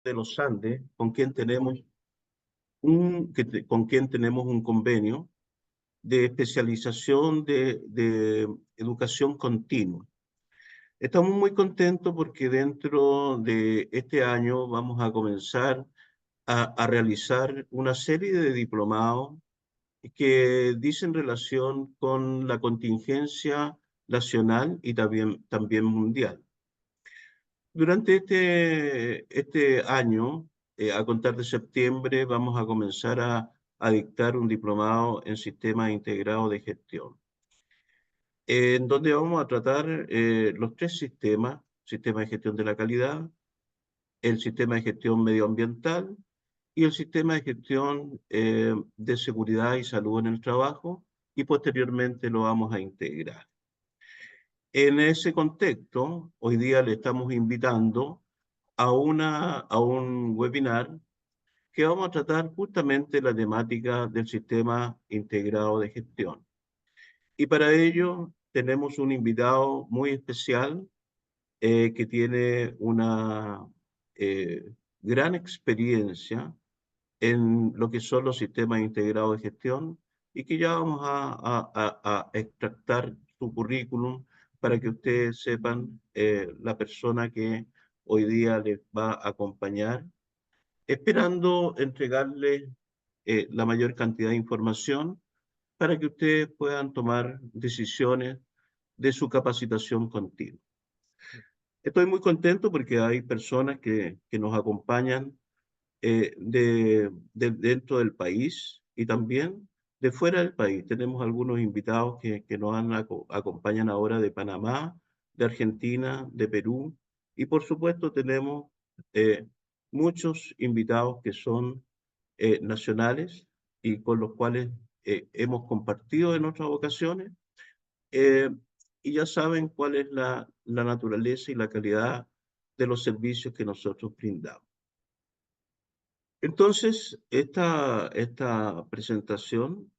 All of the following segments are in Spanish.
de los Andes, con quien tenemos un convenio de especialización de educación continua. Estamos muy contentos porque dentro de este año vamos a comenzar a realizar una serie de diplomados que dicen relación con la contingencia nacional y también mundial. Durante este año, a contar de septiembre, vamos a comenzar a dictar un diplomado en sistemas integrados de gestión, en donde vamos a tratar los tres sistemas: sistema de gestión de la calidad, el sistema de gestión medioambiental y el sistema de gestión de seguridad y salud en el trabajo, y posteriormente lo vamos a integrar. En ese contexto, hoy día le estamos invitando a un webinar que vamos a tratar justamente la temática del sistema integrado de gestión. Y para ello tenemos un invitado muy especial que tiene una gran experiencia en lo que son los sistemas integrados de gestión, y que ya vamos a extractar su currículum para que ustedes sepan la persona que hoy día les va a acompañar, esperando entregarles la mayor cantidad de información para que ustedes puedan tomar decisiones de su capacitación continua. Estoy muy contento porque hay personas que nos acompañan dentro del país y también de fuera del país. Tenemos algunos invitados que acompañan ahora de Panamá, de Argentina, de Perú, y por supuesto tenemos eh, muchos invitados que son nacionales y con los cuales hemos compartido en otras ocasiones, eh, y ya saben cuál es la naturaleza y la calidad de los servicios que nosotros brindamos. Entonces, esta presentación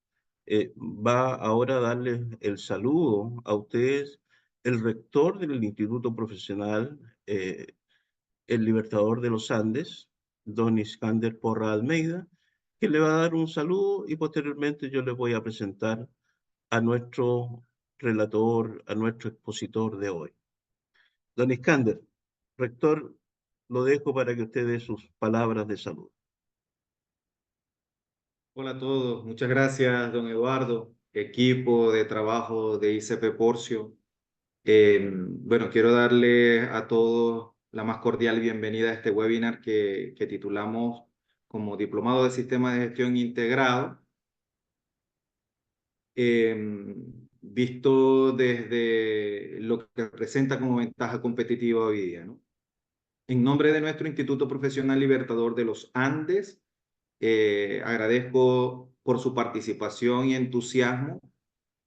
va ahora a darles el saludo a ustedes, el rector del Instituto Profesional, el Libertador de los Andes, don Iskander Porra Almeida, que le va a dar un saludo, y posteriormente yo les voy a presentar a nuestro relator, a nuestro expositor de hoy. Don Iskander, rector, lo dejo para que usted dé sus palabras de salud. Hola a todos, muchas gracias, don Eduardo, equipo de trabajo de ICP Porcio. Bueno, quiero darle a todos la más cordial bienvenida a este webinar que titulamos como Diplomado de Sistemas de Gestión Integrado, visto desde lo que representa como ventaja competitiva hoy día, ¿no? En nombre de nuestro Instituto Profesional Libertador de los Andes, agradezco por su participación y entusiasmo,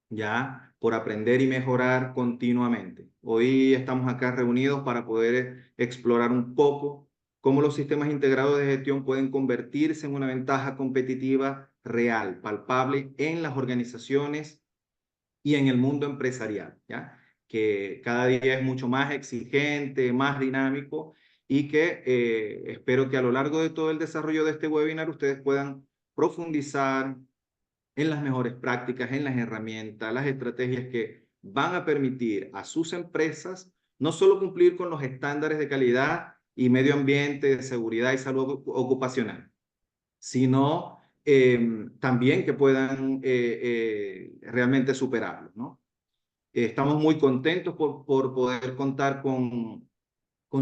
ya, por aprender y mejorar continuamente. Hoy estamos acá reunidos para poder explorar un poco cómo los sistemas integrados de gestión pueden convertirse en una ventaja competitiva real, palpable en las organizaciones y en el mundo empresarial, ¿ya? Que cada día es mucho más exigente, más dinámico, y que espero que a lo largo de todo el desarrollo de este webinar ustedes puedan profundizar en las mejores prácticas, en las herramientas, las estrategias que van a permitir a sus empresas no solo cumplir con los estándares de calidad y medio ambiente, de seguridad y salud ocupacional, sino también que puedan realmente superarlo, ¿no? Estamos muy contentos por poder contar con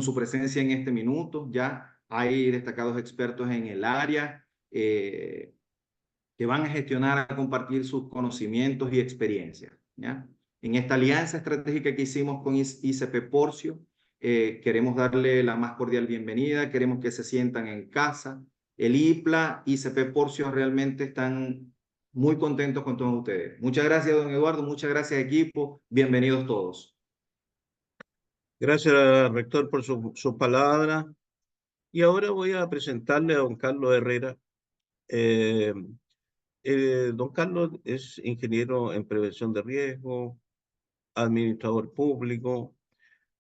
su presencia en este minuto. Ya hay destacados expertos en el área que van a gestionar, a compartir sus conocimientos y experiencias, ¿ya? En esta alianza estratégica que hicimos con ICP Porcio, queremos darle la más cordial bienvenida, queremos que se sientan en casa. El IPLA, ICP Porcio realmente están muy contentos con todos ustedes. Muchas gracias, don Eduardo, muchas gracias, equipo. Bienvenidos todos. Gracias, rector, por su palabra. Y ahora voy a presentarle a don Carlos Herrera. Eh, Don Carlos es ingeniero en prevención de riesgo, administrador público,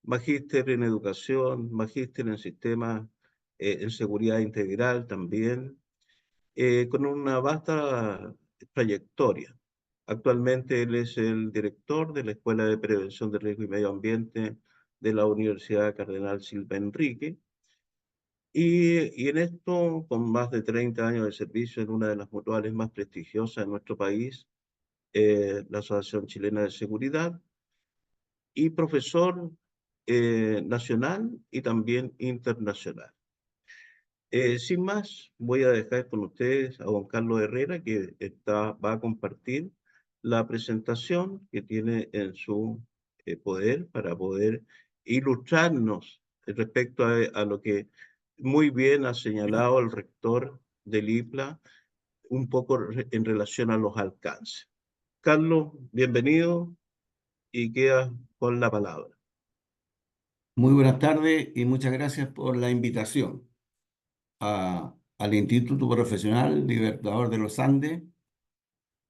magíster en educación, magíster en sistemas en seguridad integral también, con una vasta trayectoria. Actualmente él es el director de la Escuela de Prevención de Riesgo y Medio Ambiente de la Universidad Cardenal Silva Enrique. Y en esto, con más de 30 años de servicio en una de las mutuales más prestigiosas de nuestro país, la Asociación Chilena de Seguridad, y profesor nacional y también internacional. Sin más, voy a dejar con ustedes a don Carlos Herrera, que va a compartir la presentación que tiene en su poder para poder ilustrarnos respecto a lo que muy bien ha señalado el rector del IPLA, un poco en relación a los alcances. Carlos, bienvenido y queda con la palabra. Muy buenas tardes y muchas gracias por la invitación al Instituto Profesional Libertador de los Andes,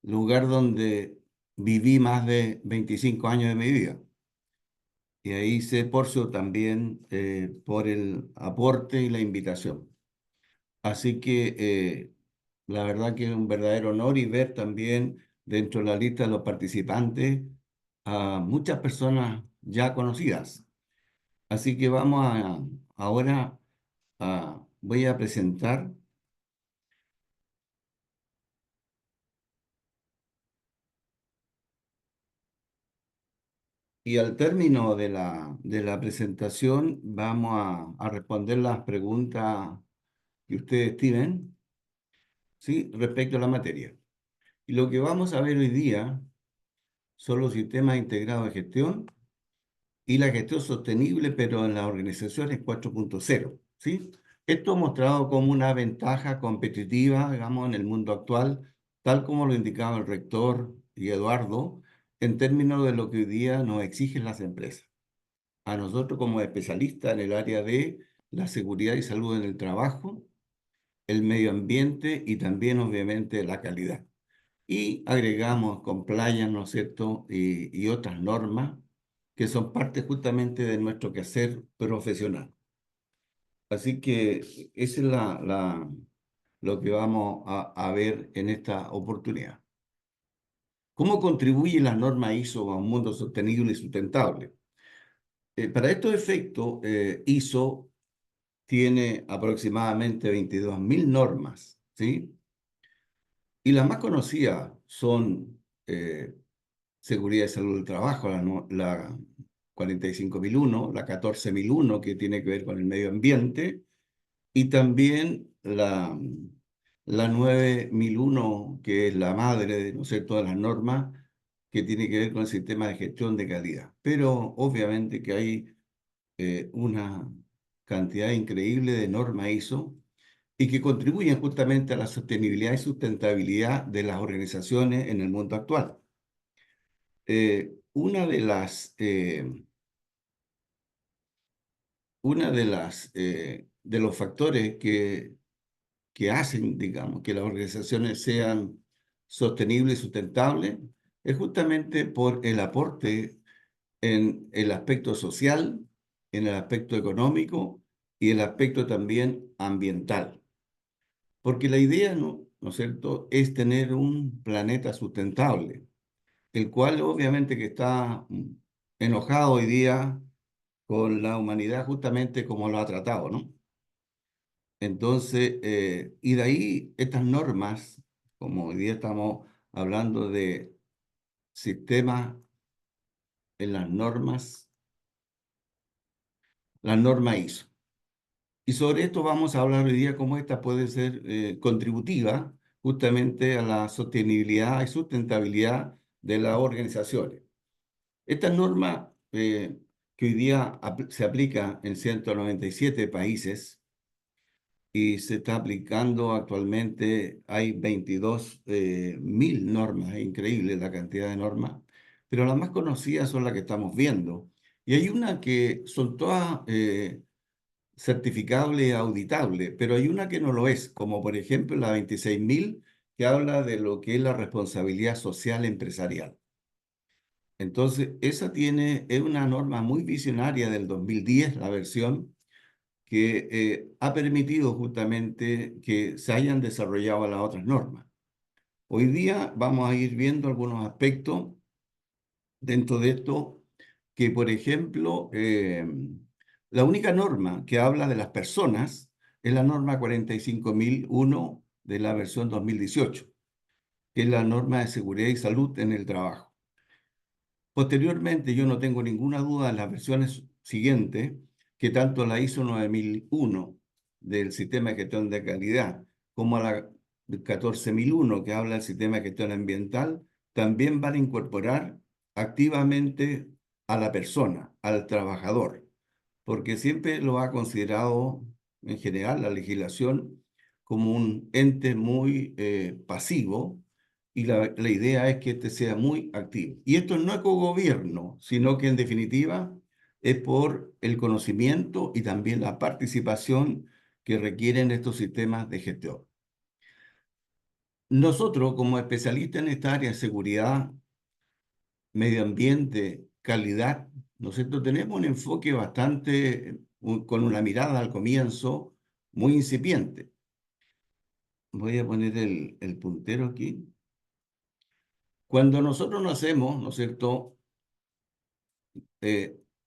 lugar donde viví más de 25 años de mi vida. Y ahí se esforzó también por el aporte y la invitación. Así que la verdad que es un verdadero honor y ver también dentro de la lista de los participantes a muchas personas ya conocidas. Así que ahora voy a presentar y al término de la presentación vamos a responder las preguntas que ustedes tienen, ¿sí? Respecto a la materia. Y lo que vamos a ver hoy día son los sistemas integrados de gestión y la gestión sostenible, pero en las organizaciones 4.0, ¿sí? Esto mostrado como una ventaja competitiva, digamos, en el mundo actual, tal como lo indicaba el rector y Eduardo, en términos de lo que hoy día nos exigen las empresas. A nosotros como especialistas en el área de la seguridad y salud en el trabajo, el medio ambiente y también, obviamente, la calidad. Y agregamos compliance, ¿no es cierto?, y otras normas que son parte justamente de nuestro quehacer profesional. Así que esa es lo que vamos a ver en esta oportunidad. ¿Cómo contribuye la norma ISO a un mundo sostenible y sustentable? Para estos efectos, ISO tiene aproximadamente 22.000 normas, ¿sí? Y las más conocidas son seguridad y salud del trabajo, la 45.001, la 14.001, que tiene que ver con el medio ambiente, y también la 9.001, que es la madre de, no sé, todas las normas, que tiene que ver con el sistema de gestión de calidad. Pero obviamente que hay una cantidad increíble de normas ISO y que contribuyen justamente a la sostenibilidad y sustentabilidad de las organizaciones en el mundo actual. De los factores que hacen, digamos, que las organizaciones sean sostenibles y sustentables es justamente por el aporte en el aspecto social, en el aspecto económico y el aspecto también ambiental. Porque la idea, ¿no es cierto?, es tener un planeta sustentable, el cual obviamente que está enojado hoy día con la humanidad justamente como lo ha tratado, ¿no? Entonces, y de ahí estas normas, como hoy día estamos hablando de sistemas en las normas ISO. Y sobre esto vamos a hablar hoy día cómo esta puede ser contributiva justamente a la sostenibilidad y sustentabilidad de las organizaciones. Esta norma que hoy día se aplica en 197 países y se está aplicando actualmente, hay 22.000 normas, es increíble la cantidad de normas, pero las más conocidas son las que estamos viendo. Y hay una que son todas certificables y auditables, pero hay una que no lo es, como por ejemplo la 26.000, que habla de lo que es la responsabilidad social empresarial. Entonces, es una norma muy visionaria del 2010, la versión, que ha permitido justamente que se hayan desarrollado las otras normas. Hoy día vamos a ir viendo algunos aspectos dentro de esto que, por ejemplo, la única norma que habla de las personas es la norma 45001 de la versión 2018, que es la norma de seguridad y salud en el trabajo. Posteriormente, yo no tengo ninguna duda en las versiones siguientes, que tanto la ISO 9001 del sistema de gestión de calidad como la 14001 que habla del sistema de gestión ambiental, también van a incorporar activamente a la persona, al trabajador, porque siempre lo ha considerado en general la legislación como un ente muy pasivo, y la idea es que este sea muy activo. Y esto no es cogobierno, sino que en definitiva es por el conocimiento y también la participación que requieren estos sistemas de gestión. Nosotros, como especialistas en esta área de seguridad, medio ambiente, calidad, ¿no es cierto? Tenemos un enfoque bastante, con una mirada al comienzo, muy incipiente. Voy a poner el puntero aquí. Cuando nosotros nacemos, ¿no es cierto?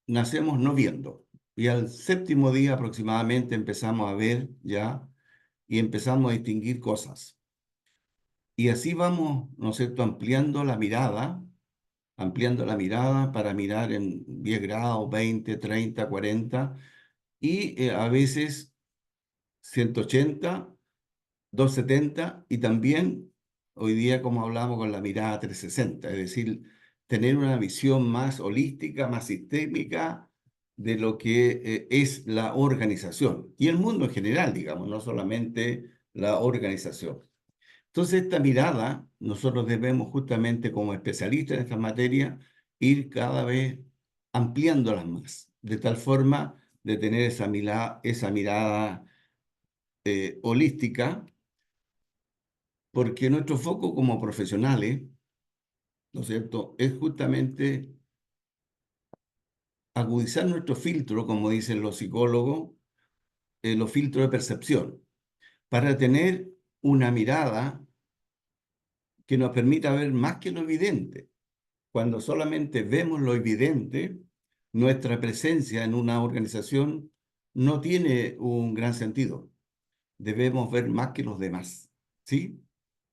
Nacemos no viendo. Y al séptimo día aproximadamente empezamos a ver ya y empezamos a distinguir cosas. Y así vamos, ¿no es cierto?, ampliando la mirada para mirar en 10 grados, 20, 30, 40 y a veces 180, 270 y también hoy día, como hablamos, con la mirada 360, es decir, tener una visión más holística, más sistémica de lo que es la organización y el mundo en general, digamos, no solamente la organización. Entonces, esta mirada, nosotros debemos justamente como especialistas en esta materia ir cada vez ampliándolas más, de tal forma de tener esa mirada holística, porque nuestro foco como profesionales, ¿no es cierto?, es justamente agudizar nuestro filtro, como dicen los psicólogos, los filtros de percepción, para tener una mirada que nos permita ver más que lo evidente. Cuando solamente vemos lo evidente, nuestra presencia en una organización no tiene un gran sentido. Debemos ver más que los demás, ¿sí?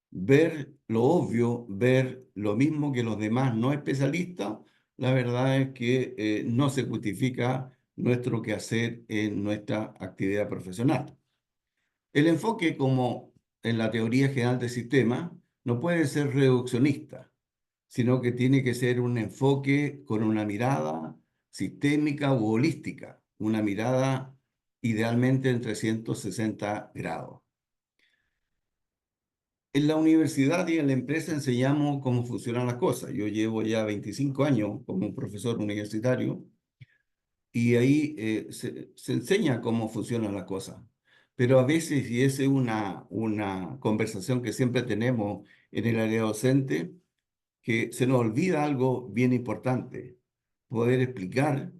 Ver lo obvio, ver lo mismo que los demás no especialistas, la verdad es que no se justifica nuestro quehacer en nuestra actividad profesional. El enfoque, como en la teoría general del sistema, no puede ser reduccionista, sino que tiene que ser un enfoque con una mirada sistémica u holística, una mirada idealmente en 360 grados. En la universidad y en la empresa enseñamos cómo funcionan las cosas. Yo llevo ya 25 años como profesor universitario y ahí se enseña cómo funcionan las cosas. Pero a veces, y esa es una conversación que siempre tenemos en el área docente, que se nos olvida algo bien importante: poder explicar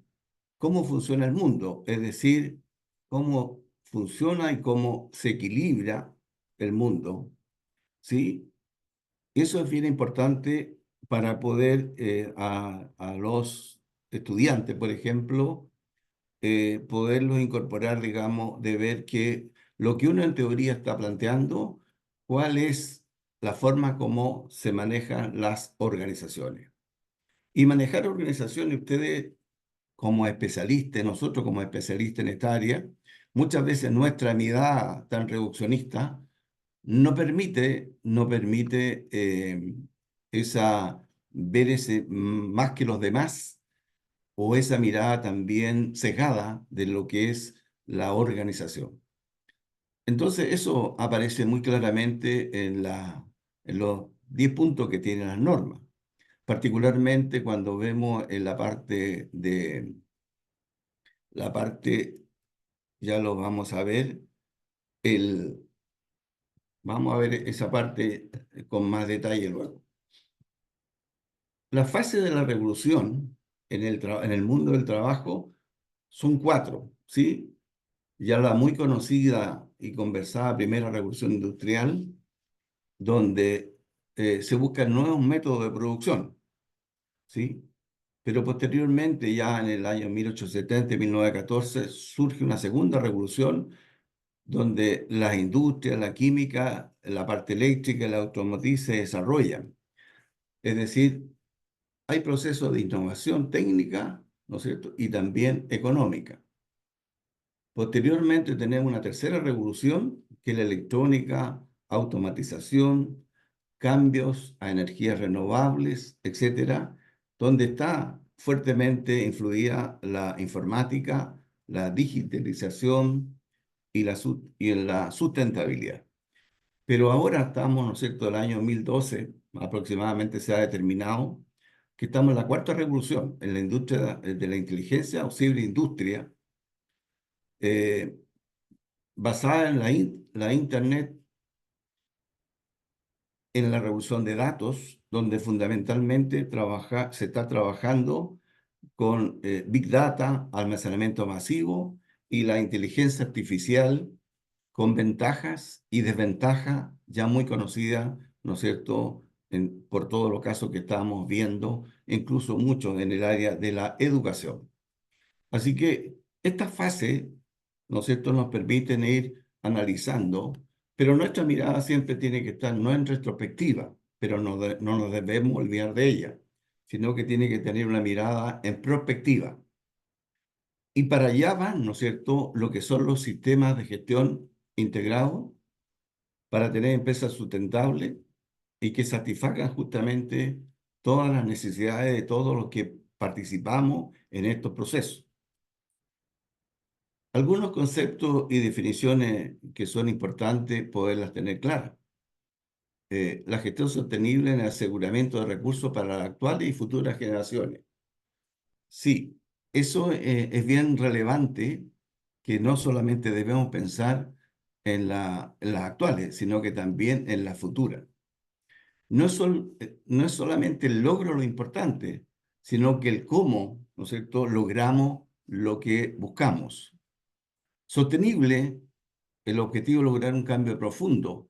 cómo funciona el mundo, es decir, cómo funciona y cómo se equilibra el mundo, ¿sí? Eso es bien importante para poder a los estudiantes, por ejemplo, poderlos incorporar, digamos, de ver que lo que uno en teoría está planteando, cuál es la forma como se manejan las organizaciones. Y manejar organizaciones, ustedes como especialistas, nosotros como especialistas en esta área, muchas veces nuestra mirada tan reduccionista no permite ver ese más que los demás, o esa mirada también cegada de lo que es la organización. Entonces, eso aparece muy claramente en los 10 puntos que tienen las normas, particularmente cuando vemos en la parte, ya lo vamos a ver, vamos a ver esa parte con más detalle luego. La fase de la revolución en el mundo del trabajo son 4, ¿sí? ya la muy conocida y conversada primera revolución industrial, donde se buscan nuevos métodos de producción, ¿sí? Pero posteriormente, ya en el año 1870 y 1914, surge una segunda revolución donde las industrias, la química, la parte eléctrica y la automotriz se desarrollan. Es decir, hay procesos de innovación técnica, ¿no es cierto?, y también económica. Posteriormente tenemos una tercera revolución, que es la electrónica, automatización, cambios a energías renovables, etcétera, donde está fuertemente influida la informática, la digitalización y la sustentabilidad. Pero ahora estamos, ¿no es cierto?, el año 2012, aproximadamente se ha determinado que estamos en la cuarta revolución, en la industria de la inteligencia o ciberindustria, eh, basada en la Internet, en la revolución de datos, donde fundamentalmente se está trabajando con Big Data, almacenamiento masivo y la inteligencia artificial con ventajas y desventajas ya muy conocidas, ¿no es cierto?, por todos los casos que estamos viendo, incluso mucho en el área de la educación. Así que esta fase, ¿no es cierto?, nos permiten ir analizando, pero nuestra mirada siempre tiene que estar no en retrospectiva, pero no nos debemos olvidar de ella, sino que tiene que tener una mirada en prospectiva. Y para allá van, ¿no es cierto?, lo que son los sistemas de gestión integrados para tener empresas sustentables y que satisfagan justamente todas las necesidades de todos los que participamos en estos procesos. Algunos conceptos y definiciones que son importantes poderlas tener claras. La gestión sostenible en el aseguramiento de recursos para las actuales y futuras generaciones. Sí, eso es bien relevante, que no solamente debemos pensar en las actuales, sino que también en las futuras. No es solamente el logro lo importante, sino que el cómo, ¿no es cierto?, logramos lo que buscamos. Sostenible, el objetivo es lograr un cambio profundo,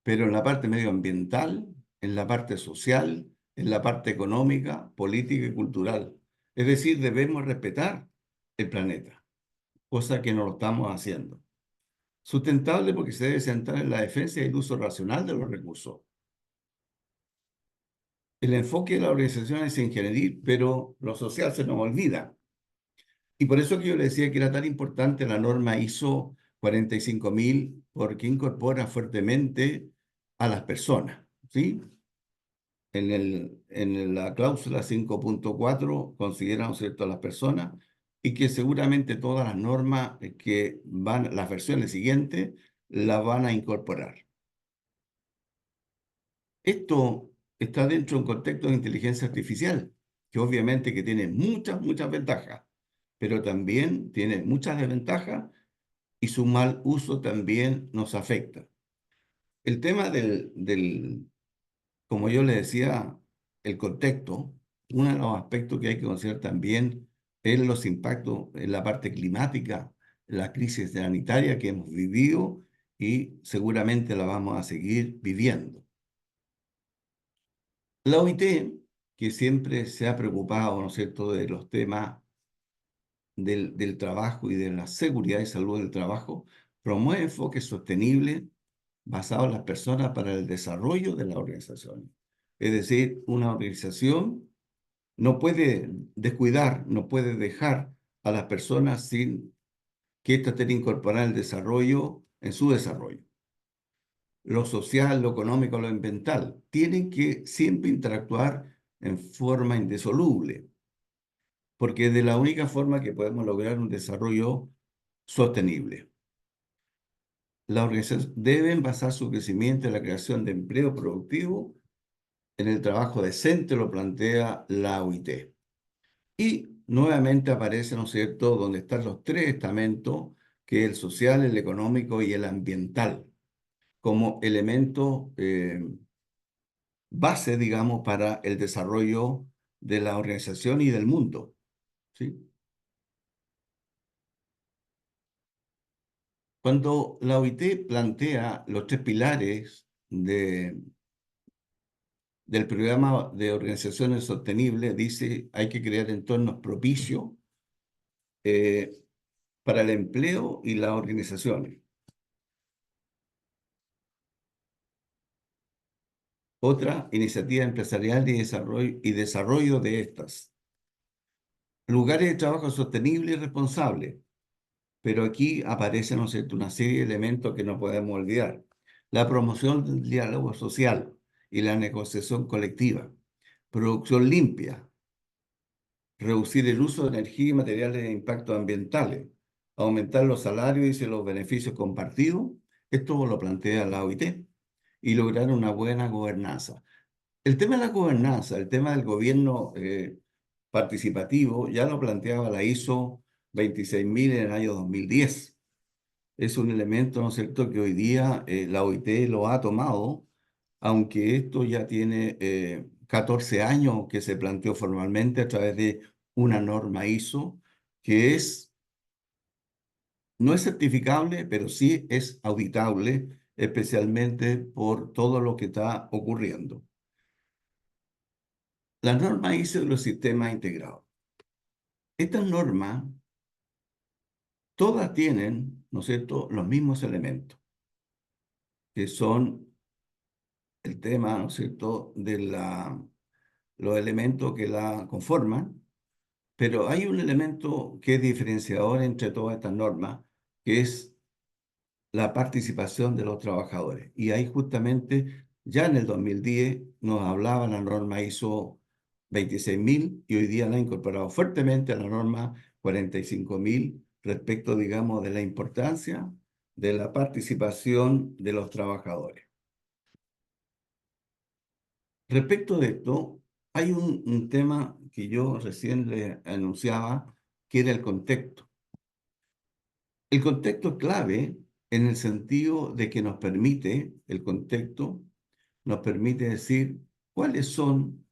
pero en la parte medioambiental, en la parte social, en la parte económica, política y cultural. Es decir, debemos respetar el planeta, cosa que no lo estamos haciendo. Sustentable porque se debe centrar en la defensa y el uso racional de los recursos. El enfoque de la organización es ingenieril, pero lo social se nos olvida. Y por eso que yo le decía que era tan importante la norma ISO 45000, porque incorpora fuertemente a las personas, ¿sí? En la cláusula 5.4 consideran, ¿cierto?, a las personas, y que seguramente todas las normas que van, las versiones siguientes, las van a incorporar. Esto está dentro de un contexto de inteligencia artificial, que obviamente que tiene muchas ventajas, pero también tiene muchas desventajas y su mal uso también nos afecta. El tema como yo le decía, el contexto, uno de los aspectos que hay que considerar también es los impactos en la parte climática, la crisis sanitaria que hemos vivido y seguramente la vamos a seguir viviendo. La OIT, que siempre se ha preocupado, ¿no es cierto?, de los temas del trabajo y de la seguridad y salud del trabajo, promueve enfoques sostenibles basados en las personas para el desarrollo de la organización. Es decir, una organización no puede descuidar, no puede dejar a las personas sin que éstas estén incorporadas al desarrollo, en su desarrollo. Lo social, lo económico, lo ambiental, tienen que siempre interactuar en forma indisoluble, porque es de la única forma que podemos lograr un desarrollo sostenible. Las organizaciones deben basar su crecimiento en la creación de empleo productivo, en el trabajo decente, lo plantea la OIT. Y nuevamente aparece, ¿no es cierto?, donde están los tres estamentos, que es el social, el económico y el ambiental, como elemento base, digamos, para el desarrollo de la organización y del mundo, ¿sí? Cuando la OIT plantea los 3 pilares del programa de organizaciones sostenibles, dice hay que crear entornos propicios para el empleo y las organizaciones. Otra, iniciativa empresarial y desarrollo de estas. Lugares de trabajo sostenible y responsable. Pero aquí aparece, ¿no es cierto?, una serie de elementos que no podemos olvidar. La promoción del diálogo social y la negociación colectiva. Producción limpia. Reducir el uso de energía y materiales de impacto ambientales. Aumentar los salarios y los beneficios compartidos. Esto lo plantea la OIT. Y lograr una buena gobernanza. El tema de la gobernanza, el tema del gobierno participativo, ya lo planteaba la ISO 26000 en el año 2010. Es un elemento, ¿no es cierto?, que hoy día la OIT lo ha tomado, aunque esto ya tiene 14 años que se planteó formalmente a través de una norma ISO, que no es certificable, pero sí es auditable, especialmente por todo lo que está ocurriendo. La norma ISO de los sistemas integrados. Estas normas, todas tienen, ¿no es cierto?, los mismos elementos, que son el tema, ¿no es cierto?, de los elementos que la conforman, pero hay un elemento que es diferenciador entre todas estas normas, que es la participación de los trabajadores. Y ahí justamente, ya en el 2010, nos hablaba la norma ISO 26000 y hoy día la ha incorporado fuertemente a la norma 45000 respecto, digamos, de la importancia de la participación de los trabajadores. Respecto de esto, hay un tema que yo recién le anunciaba, que era el contexto. El contexto es clave en el sentido de que nos permite, el contexto nos permite decir cuáles son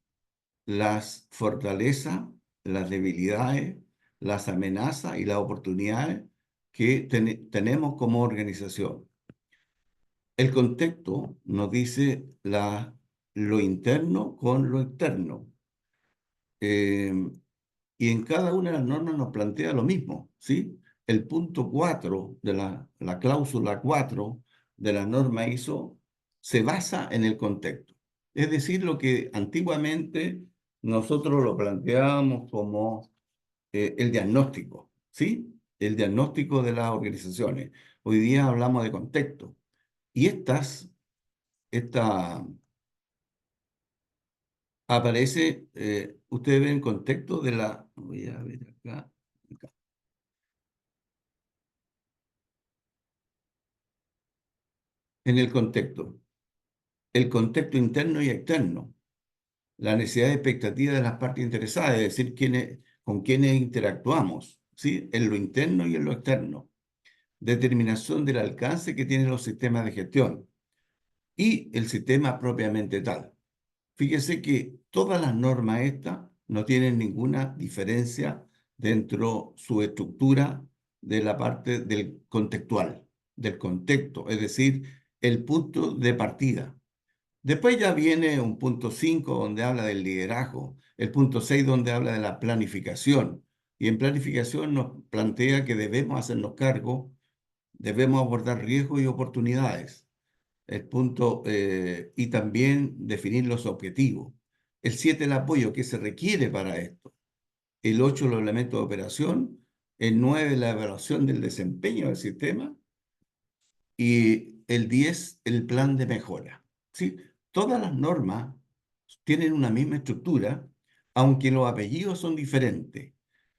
las fortalezas, las debilidades, las amenazas y las oportunidades que tenemos como organización. El contexto nos dice lo interno con lo externo. Y en cada una de las normas nos plantea lo mismo, ¿sí? El punto 4 de la cláusula 4 de la norma ISO se basa en el contexto. Es decir, lo que antiguamente nosotros lo planteábamos como el diagnóstico, ¿sí? El diagnóstico de las organizaciones. Hoy día hablamos de contexto. Y esta aparece, ustedes ven el contexto de voy a ver acá. En el contexto interno y externo, la necesidad de expectativa de las partes interesadas, es decir, con quiénes interactuamos, ¿sí? En lo interno y en lo externo. Determinación del alcance que tienen los sistemas de gestión y el sistema propiamente tal. Fíjese que todas las normas estas no tienen ninguna diferencia dentro de su estructura de la parte del contextual, del contexto, es decir, el punto de partida. Después ya viene un punto 5 donde habla del liderazgo, el punto 6 donde habla de la planificación. Y en planificación nos plantea que debemos hacernos cargo, debemos abordar riesgos y oportunidades. El punto, y también definir los objetivos. El 7, el apoyo que se requiere para esto. El 8, los elementos de operación. El 9, la evaluación del desempeño del sistema. Y el 10, el plan de mejora. ¿Sí? Todas las normas tienen una misma estructura, aunque los apellidos son diferentes.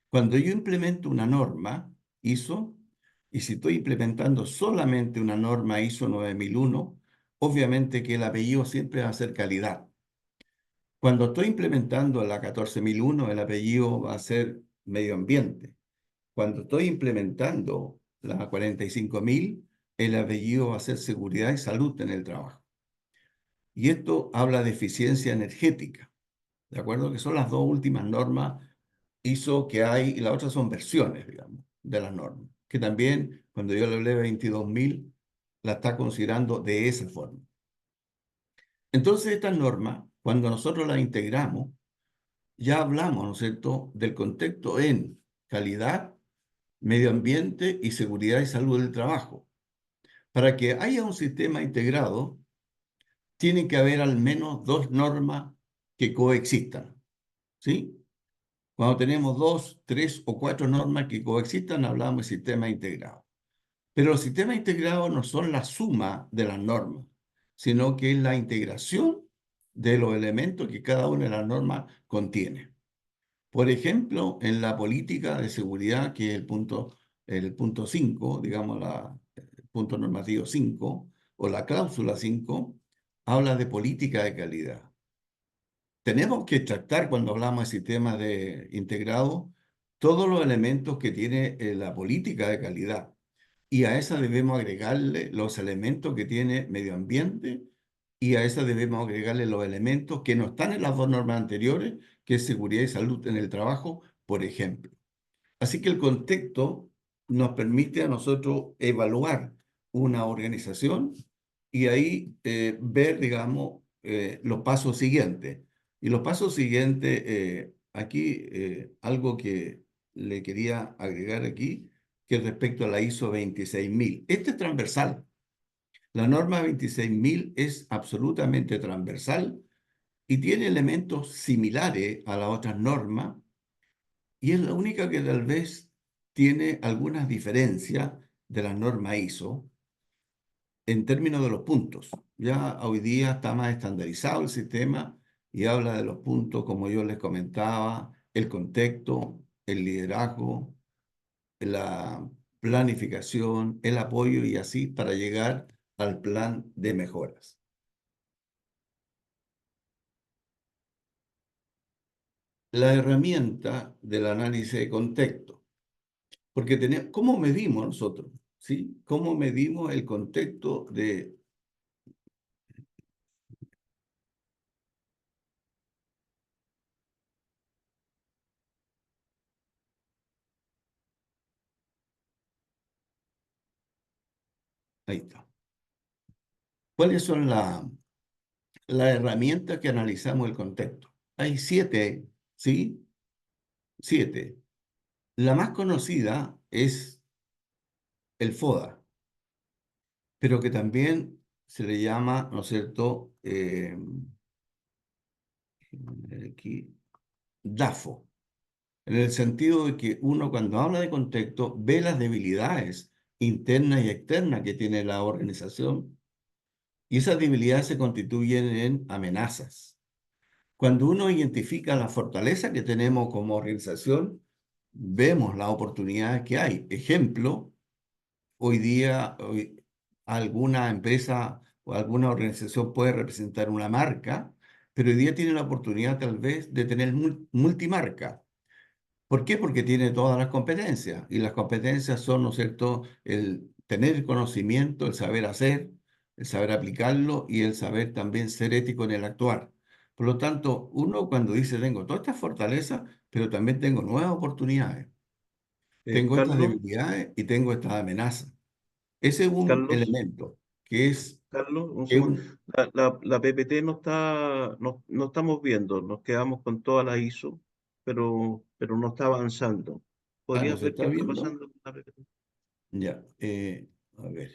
Cuando yo implemento una norma ISO, y si estoy implementando solamente una norma ISO 9001, obviamente que el apellido siempre va a ser calidad. Cuando estoy implementando la 14001, el apellido va a ser medio ambiente. Cuando estoy implementando la 45000, el apellido va a ser seguridad y salud en el trabajo. Y esto habla de eficiencia energética, ¿de acuerdo? Que son las dos últimas normas ISO que hay, y las otras son versiones, digamos, de las normas. que también cuando yo le hablé de 22.000, la está considerando de esa forma. Entonces, estas normas, cuando nosotros las integramos, ya hablamos, ¿no es cierto?, del contexto en calidad, medio ambiente y seguridad y salud del trabajo. Para que haya un sistema integrado, tiene que haber al menos dos normas que coexistan, ¿sí? Cuando tenemos dos, tres o cuatro normas que coexistan, hablamos de sistema integrado. Pero los sistemas integrados no son la suma de las normas, sino que es la integración de los elementos que cada una de las normas contiene. Por ejemplo, en la política de seguridad, que es el punto 5, digamos, el punto normativo 5 o la cláusula 5, habla de política de calidad. Tenemos que tratar, cuando hablamos de sistemas de integrado, todos los elementos que tiene la política de calidad. Y a esa debemos agregarle los elementos que tiene medio ambiente y a esa debemos agregarle los elementos que no están en las dos normas anteriores, que es seguridad y salud en el trabajo, por ejemplo. Así que el contexto nos permite a nosotros evaluar una organización y ahí ver, digamos, los pasos siguientes. Y los pasos siguientes, aquí, algo que le quería agregar aquí, que es respecto a la ISO 26000. Este es transversal. La norma 26000 es absolutamente transversal y tiene elementos similares a las otras normas y es la única que tal vez tiene algunas diferencias de la norma ISO en términos de los puntos. Ya hoy día está más estandarizado el sistema y habla de los puntos, como yo les comentaba, el contexto, el liderazgo, la planificación, el apoyo y así para llegar al plan de mejoras. La herramienta del análisis de contexto, porque tenemos, ¿cómo medimos nosotros? ¿Sí? ¿Cómo medimos el contexto de... Ahí está. ¿Cuáles son las herramientas que analizamos el contexto? Hay 7, ¿sí? 7. La más conocida es el FODA, pero que también se le llama, ¿no es cierto?, aquí, DAFO, en el sentido de que uno cuando habla de contexto ve las debilidades internas y externas que tiene la organización y esas debilidades se constituyen en amenazas. Cuando uno identifica la fortaleza que tenemos como organización, vemos las oportunidades que hay. Ejemplo, hoy día alguna empresa o alguna organización puede representar una marca, pero hoy día tiene la oportunidad tal vez de tener multimarca. ¿Por qué? Porque tiene todas las competencias y las competencias son, ¿no es cierto?, el tener el conocimiento, el saber hacer, el saber aplicarlo y el saber también ser ético en el actuar. Por lo tanto, uno cuando dice, tengo todas estas fortalezas, pero también tengo nuevas oportunidades, tengo estas Carlos, debilidades y tengo estas amenazas. Ese es un Carlos, elemento que es, Carlos, un que segundo. un, La PPT no está, no estamos viendo, nos quedamos con toda la ISO, pero no está avanzando. ¿no ¿Podrías se ver está qué está viendo? pasando con la PPT? Ya, a ver,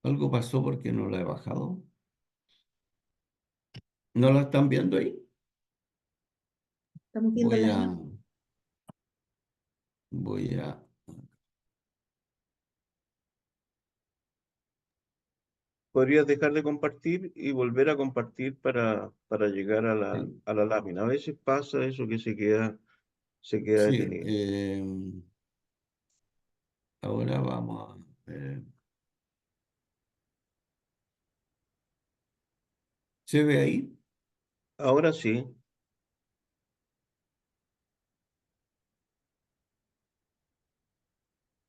algo pasó porque no la he bajado. ¿No la están viendo ahí? Estamos viendo Voy la a, I. voy a, Podrías dejar de compartir y volver a compartir para llegar a sí, a la lámina. A veces pasa eso que se queda sí, detenido. ahora vamos a ver. ¿Se ve ahí? Ahora sí,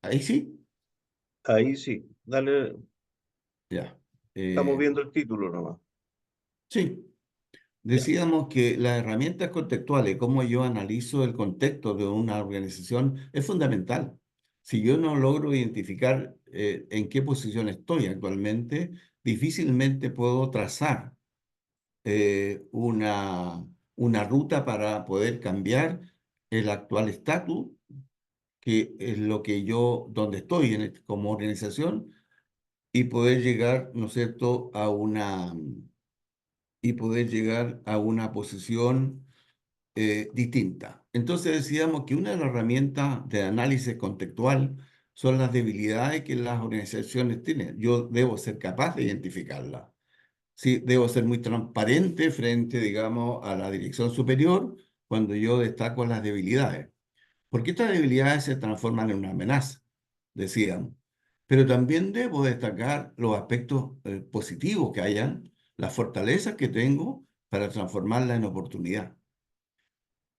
Ahí sí. ahí sí. Dale, Ya. estamos viendo el título nomás. Sí. Decíamos que las herramientas contextuales, cómo yo analizo el contexto de una organización, es fundamental. Si yo no logro identificar en qué posición estoy actualmente, difícilmente puedo trazar una ruta para poder cambiar el actual estatus, que es lo que yo, donde estoy como organización, y poder llegar, ¿no es cierto?, y poder llegar a una posición distinta. Entonces decíamos que una de las herramientas de análisis contextual son las debilidades que las organizaciones tienen. Yo debo ser capaz de identificarlas. Sí, debo ser muy transparente frente, digamos, a la dirección superior cuando yo destaco las debilidades. Porque estas debilidades se transforman en una amenaza, decíamos. Pero también debo destacar los aspectos positivos que hayan, las fortalezas que tengo para transformarla en oportunidad.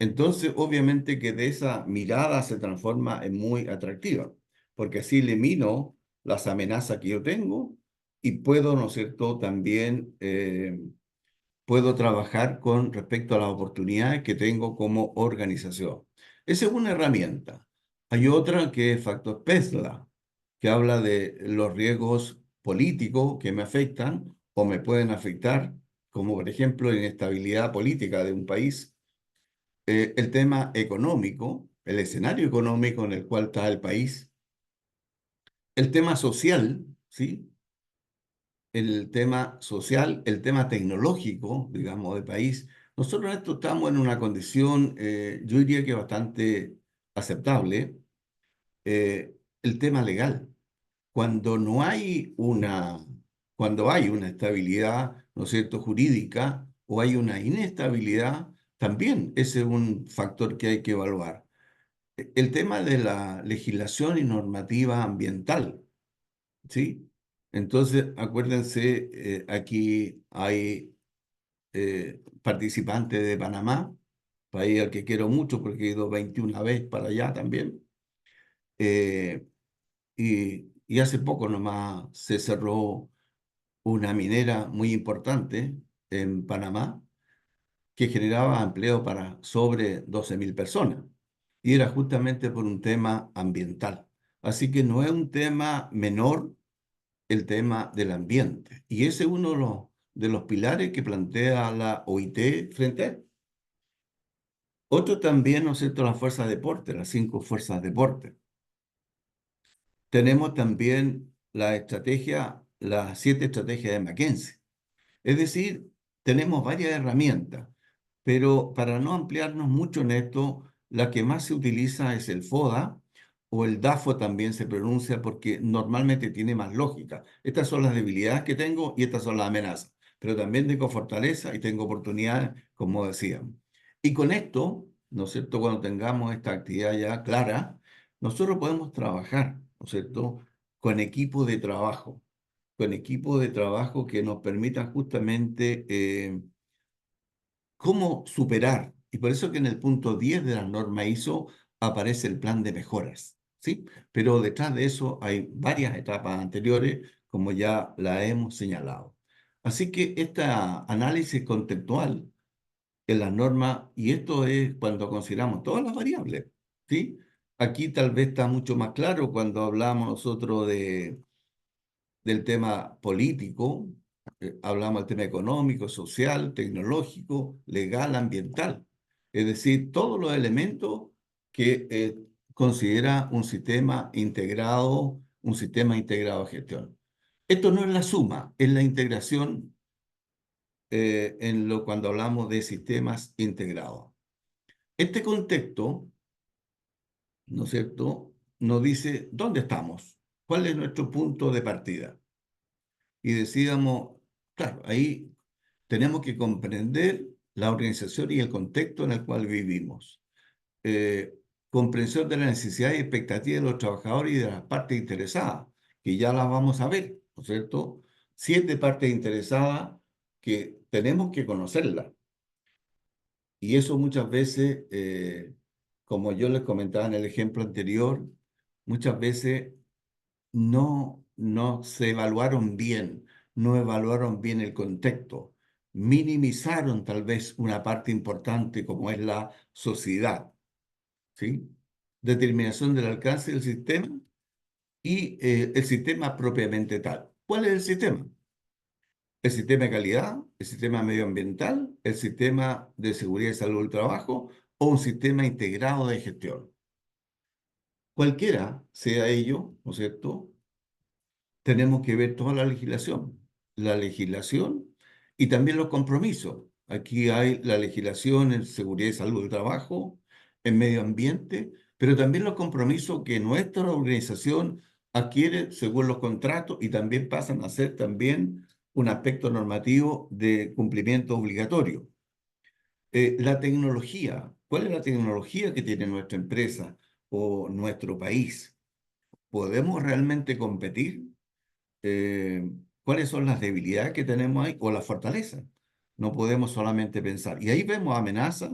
Entonces, obviamente que de esa mirada se transforma en muy atractiva, porque así elimino las amenazas que yo tengo y puedo, ¿no es cierto?, también puedo trabajar con respecto a las oportunidades que tengo como organización. Esa es una herramienta. Hay otra que es Factor Pesla, que habla de los riesgos políticos que me afectan o me pueden afectar, como por ejemplo la inestabilidad política de un país, el tema económico, el escenario económico en el cual está el país, el tema social, ¿sí? El tema social, el tema tecnológico, digamos, del país. Nosotros en esto estamos en una condición, yo diría que bastante aceptable. El tema legal. Cuando no hay una, cuando hay una estabilidad, ¿no es cierto?, jurídica o hay una inestabilidad, también ese es un factor que hay que evaluar. El tema de la legislación y normativa ambiental, ¿sí? Entonces, acuérdense, aquí hay participantes de Panamá, país al que quiero mucho porque he ido 21 veces para allá también. eh, y hace poco nomás se cerró una minera muy importante en Panamá que generaba empleo para sobre 12.000 personas. Y era justamente por un tema ambiental. Así que no es un tema menor el tema del ambiente. Y ese es uno de los pilares que plantea la OIT frente a él. Otro también, ¿no es cierto?, las fuerzas de deporte, las 5 fuerzas de deporte. Tenemos también la estrategia, las 7 estrategias de McKinsey. Es decir, tenemos varias herramientas, pero para no ampliarnos mucho en esto, la que más se utiliza es el FODA o el DAFO también se pronuncia porque normalmente tiene más lógica. Estas son las debilidades que tengo y estas son las amenazas, pero también tengo fortaleza y tengo oportunidades, como decíamos. Y con esto, ¿no es cierto?, cuando tengamos esta actividad ya clara, nosotros podemos trabajar, ¿no es cierto?, con equipos de trabajo, que nos permitan justamente cómo superar. Y por eso que en el punto 10 de la norma ISO aparece el plan de mejoras, ¿sí? Pero detrás de eso hay varias etapas anteriores, como ya la hemos señalado. Así que este análisis contextual en las normas, y esto es cuando consideramos todas las variables, ¿sí? Aquí tal vez está mucho más claro cuando hablamos nosotros del tema político, hablamos del tema económico, social, tecnológico, legal, ambiental. Es decir, todos los elementos que considera un sistema integrado de gestión. Esto no es la suma, es la integración cuando hablamos de sistemas integrados. Este contexto, ¿no es cierto?, nos dice dónde estamos, cuál es nuestro punto de partida. Y decíamos, claro, ahí tenemos que comprender la organización y el contexto en el cual vivimos. Eh, Comprensión de las necesidades y expectativas de los trabajadores y de las partes interesadas, que ya las vamos a ver, ¿no es cierto? 7 partes interesadas que tenemos que conocerlas. Y eso muchas veces, como yo les comentaba en el ejemplo anterior, muchas veces no se evaluaron bien, no evaluaron bien el contexto, minimizaron tal vez una parte importante como es la sociedad, ¿sí? Determinación del alcance del sistema y el sistema propiamente tal. ¿Cuál es el sistema? El sistema de calidad, el sistema medioambiental, el sistema de seguridad y salud del trabajo o un sistema integrado de gestión. Cualquiera sea ello, ¿no es cierto? Tenemos que ver toda la legislación y también los compromisos. Aquí hay la legislación en seguridad y salud del trabajo, en medio ambiente, pero también los compromisos que nuestra organización adquiere según los contratos y también pasan a ser también un aspecto normativo de cumplimiento obligatorio. La tecnología, ¿cuál es la tecnología que tiene nuestra empresa o nuestro país? ¿Podemos realmente competir? ¿Cuáles son las debilidades que tenemos ahí o las fortalezas? No podemos solamente pensar. Y ahí vemos amenazas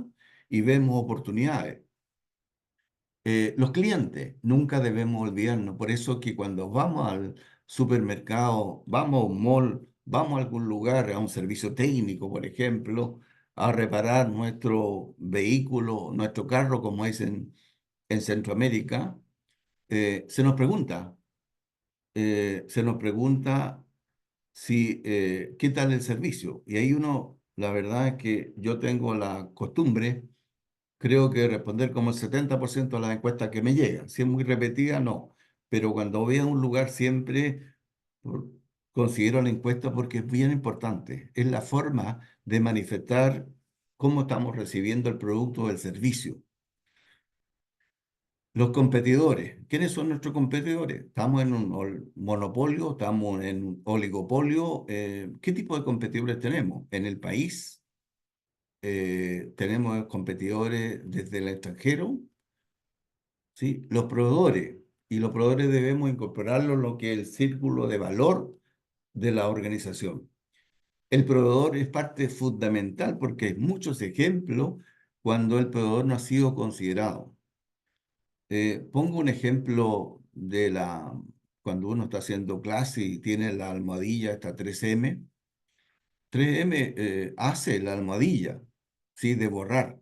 y vemos oportunidades. Los clientes, nunca debemos olvidarnos. Por eso que cuando vamos al supermercado, vamos a un mall, vamos a algún lugar, a un servicio técnico, por ejemplo, a reparar nuestro vehículo, nuestro carro, como es en Centroamérica, se nos pregunta si, ¿qué tal el servicio? Y ahí uno, la verdad es que yo tengo la costumbre, creo que responder como el 70% de las encuestas que me llegan. Si es muy repetida, no. Pero cuando voy a un lugar siempre por- considero la encuesta porque es bien importante. Es la forma de manifestar cómo estamos recibiendo el producto o el servicio. Los competidores. ¿Quiénes son nuestros competidores? ¿Estamos en un monopolio? ¿Estamos en un oligopolio? ¿Qué tipo de competidores tenemos? En el país tenemos competidores desde el extranjero, ¿sí? Los proveedores. Y los proveedores debemos incorporarlo en lo que es el círculo de valor de la organización. El proveedor es parte fundamental porque hay muchos ejemplos cuando el proveedor no ha sido considerado. Pongo un ejemplo cuando uno está haciendo clase y tiene la almohadilla, esta 3M. 3M hace la almohadilla, ¿sí? De borrar,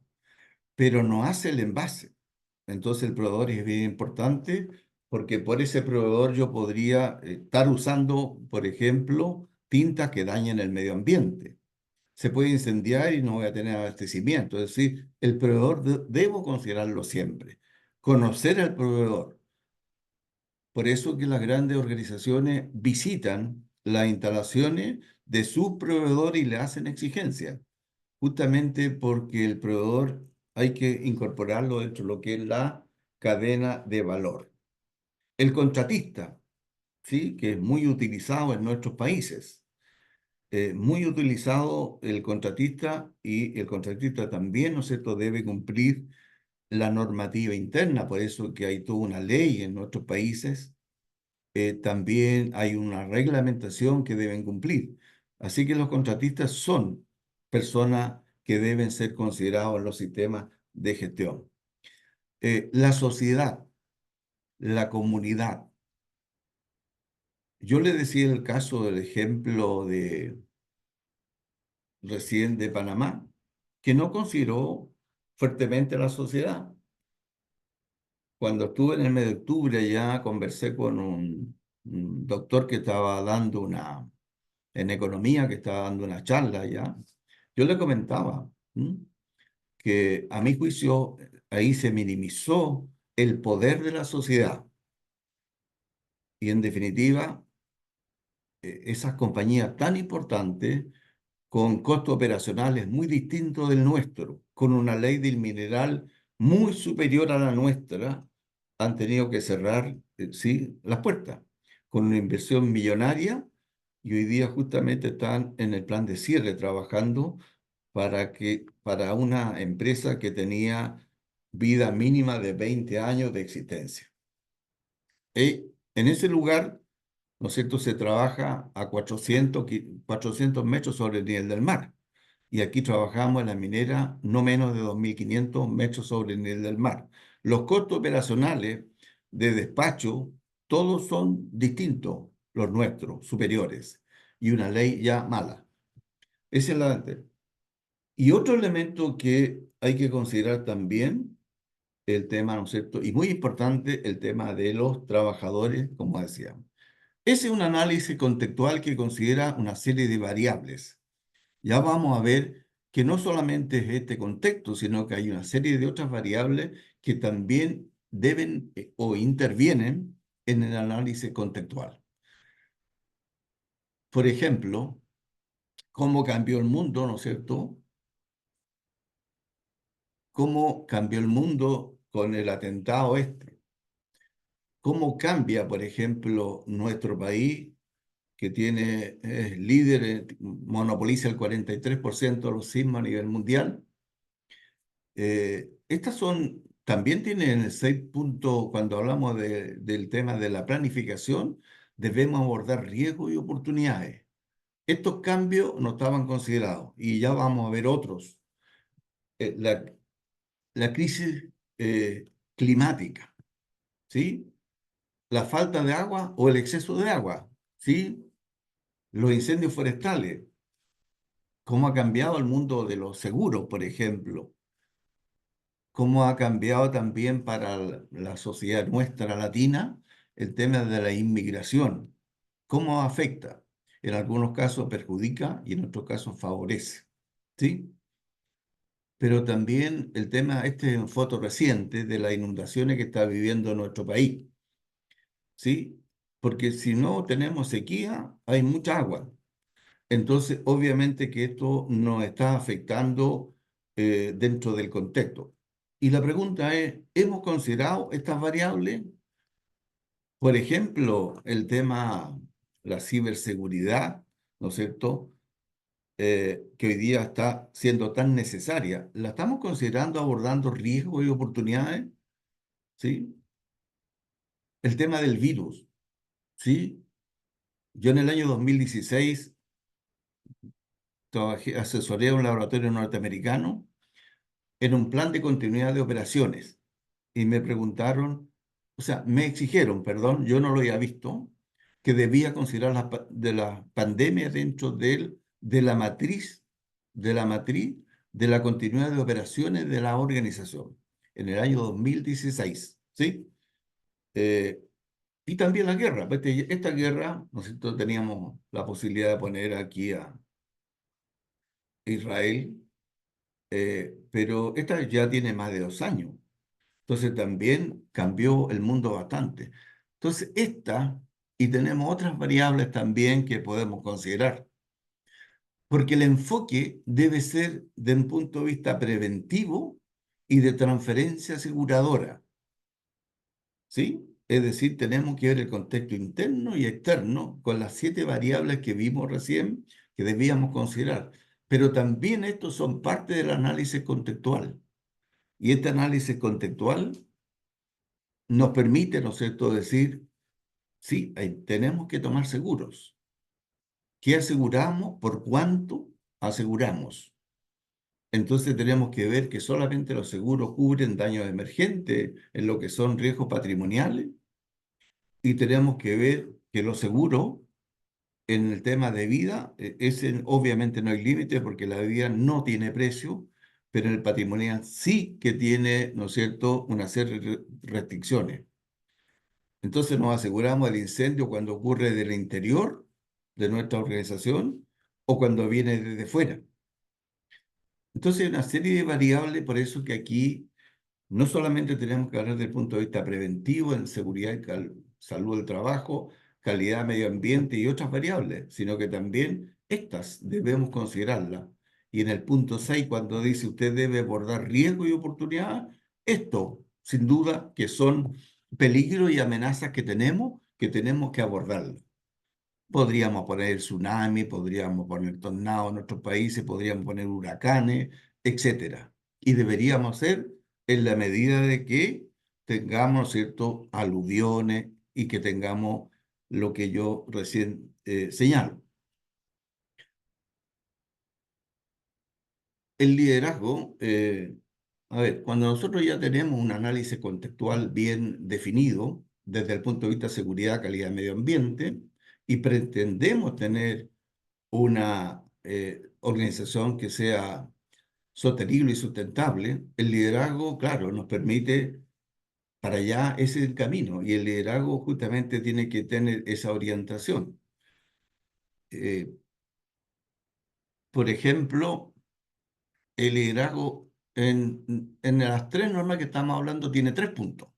pero no hace el envase. Entonces el proveedor es bien importante porque por ese proveedor yo podría estar usando, por ejemplo, tintas que dañen el medio ambiente. Se puede incendiar y no voy a tener abastecimiento. Es decir, el proveedor debo considerarlo siempre. Conocer al proveedor. Por eso que las grandes organizaciones visitan las instalaciones de sus proveedores y le hacen exigencias, justamente porque el proveedor hay que incorporarlo dentro de lo que es la cadena de valor. El contratista, ¿sí? Que es muy utilizado en nuestros países. Muy utilizado el contratista y el contratista también, ¿no es cierto?, debe cumplir la normativa interna, por eso que hay toda una ley en nuestros países, también hay una reglamentación que deben cumplir. Así que los contratistas son personas que deben ser considerados en los sistemas de gestión. La sociedad, la comunidad. Yo le decía el caso del ejemplo de recién de Panamá, que no consideró fuertemente a la sociedad. Cuando estuve en el mes de octubre ya conversé con un doctor que estaba dando en economía, que estaba dando una charla ya. Yo le comentaba que a mi juicio ahí se minimizó el poder de la sociedad. Y en definitiva, esas compañías tan importantes, con costos operacionales muy distintos del nuestro, con una ley del mineral muy superior a la nuestra, han tenido que cerrar, sí, las puertas, con una inversión millonaria y hoy día justamente están en el plan de cierre trabajando para una empresa que tenía vida mínima de 20 años de existencia. En ese lugar, ¿no es cierto?, se trabaja a 400 metros sobre el nivel del mar. Y aquí trabajamos en la minera no menos de 2.500 metros sobre el nivel del mar. Los costos operacionales de despacho, todos son distintos, los nuestros, superiores, y una ley ya mala. Esa es la... Y otro elemento que hay que considerar también, el tema, ¿no es cierto? Y muy importante, el tema de los trabajadores, como decíamos. Ese es un análisis contextual que considera una serie de variables. Ya vamos a ver que no solamente es este contexto, sino que hay una serie de otras variables que también deben o intervienen en el análisis contextual. Por ejemplo, cómo cambió el mundo, ¿no es cierto? Cómo cambió el mundo con el atentado este. Cómo cambia, por ejemplo, nuestro país, que tiene, es líder, monopoliza el 43% de los sismos a nivel mundial. Estas son, también tienen el 6 puntos, cuando hablamos del tema de la planificación, debemos abordar riesgos y oportunidades. Estos cambios no estaban considerados y ya vamos a ver otros. La, la crisis climática, ¿sí? La falta de agua o el exceso de agua, ¿sí? Los incendios forestales, cómo ha cambiado el mundo de los seguros, por ejemplo, cómo ha cambiado también para la sociedad nuestra latina el tema de la inmigración, cómo afecta. En algunos casos perjudica y en otros casos favorece, ¿sí? Pero también el tema, este es una foto reciente de las inundaciones que está viviendo nuestro país, ¿sí? Porque si no tenemos sequía, hay mucha agua. Entonces, obviamente que esto nos está afectando dentro del contexto. Y la pregunta es, ¿hemos considerado estas variables? Por ejemplo, el tema, la ciberseguridad, ¿no es cierto? Que hoy día está siendo tan necesaria. ¿La estamos considerando abordando riesgos y oportunidades? ¿Sí? El tema del virus, ¿sí? Yo en el año 2016 asesoré a un laboratorio norteamericano en un plan de continuidad de operaciones y me preguntaron, o sea, me exigieron, perdón, yo no lo había visto, que debía considerar de la pandemia dentro de la matriz de la continuidad de operaciones de la organización en el año 2016, ¿sí? Eh, y también la guerra. Esta guerra, nosotros teníamos la posibilidad de poner aquí a Israel, pero esta ya tiene más de 2 años. Entonces también cambió el mundo bastante. Entonces y tenemos otras variables también que podemos considerar, porque el enfoque debe ser de un punto de vista preventivo y de transferencia aseguradora, ¿sí? Es decir, tenemos que ver el contexto interno y externo con las 7 variables que vimos recién que debíamos considerar. Pero también estos son parte del análisis contextual. Y este análisis contextual nos permite, ¿no es cierto?, decir, sí, tenemos que tomar seguros. ¿Qué aseguramos? ¿Por cuánto aseguramos? Entonces tenemos que ver que solamente los seguros cubren daños emergentes en lo que son riesgos patrimoniales y tenemos que ver que los seguros en el tema de vida, ese obviamente no hay límite porque la vida no tiene precio, pero en el patrimonial sí que tiene, ¿no es cierto?, una serie de restricciones. Entonces nos aseguramos el incendio cuando ocurre del interior de nuestra organización o cuando viene desde fuera. Entonces hay una serie de variables, por eso que aquí no solamente tenemos que hablar del punto de vista preventivo en seguridad y salud del trabajo, calidad medio ambiente y otras variables, sino que también estas debemos considerarlas. Y en el punto 6, cuando dice usted debe abordar riesgo y oportunidad, esto, sin duda, que son peligros y amenazas que tenemos que abordarlo. Podríamos poner tsunami, podríamos poner tornados en nuestros países, podríamos poner huracanes, etcétera. Y deberíamos hacer en la medida de que tengamos, ¿cierto?, aluviones y que tengamos lo que yo recién señalo. El liderazgo, a ver, cuando nosotros ya tenemos un análisis contextual bien definido desde el punto de vista de seguridad, calidad, medio ambiente, y pretendemos tener una organización que sea sostenible y sustentable, el liderazgo, claro, nos permite para allá, ese es el camino, y el liderazgo justamente tiene que tener esa orientación. Eh, por ejemplo, el liderazgo en las tres normas que estamos hablando tiene 3 puntos,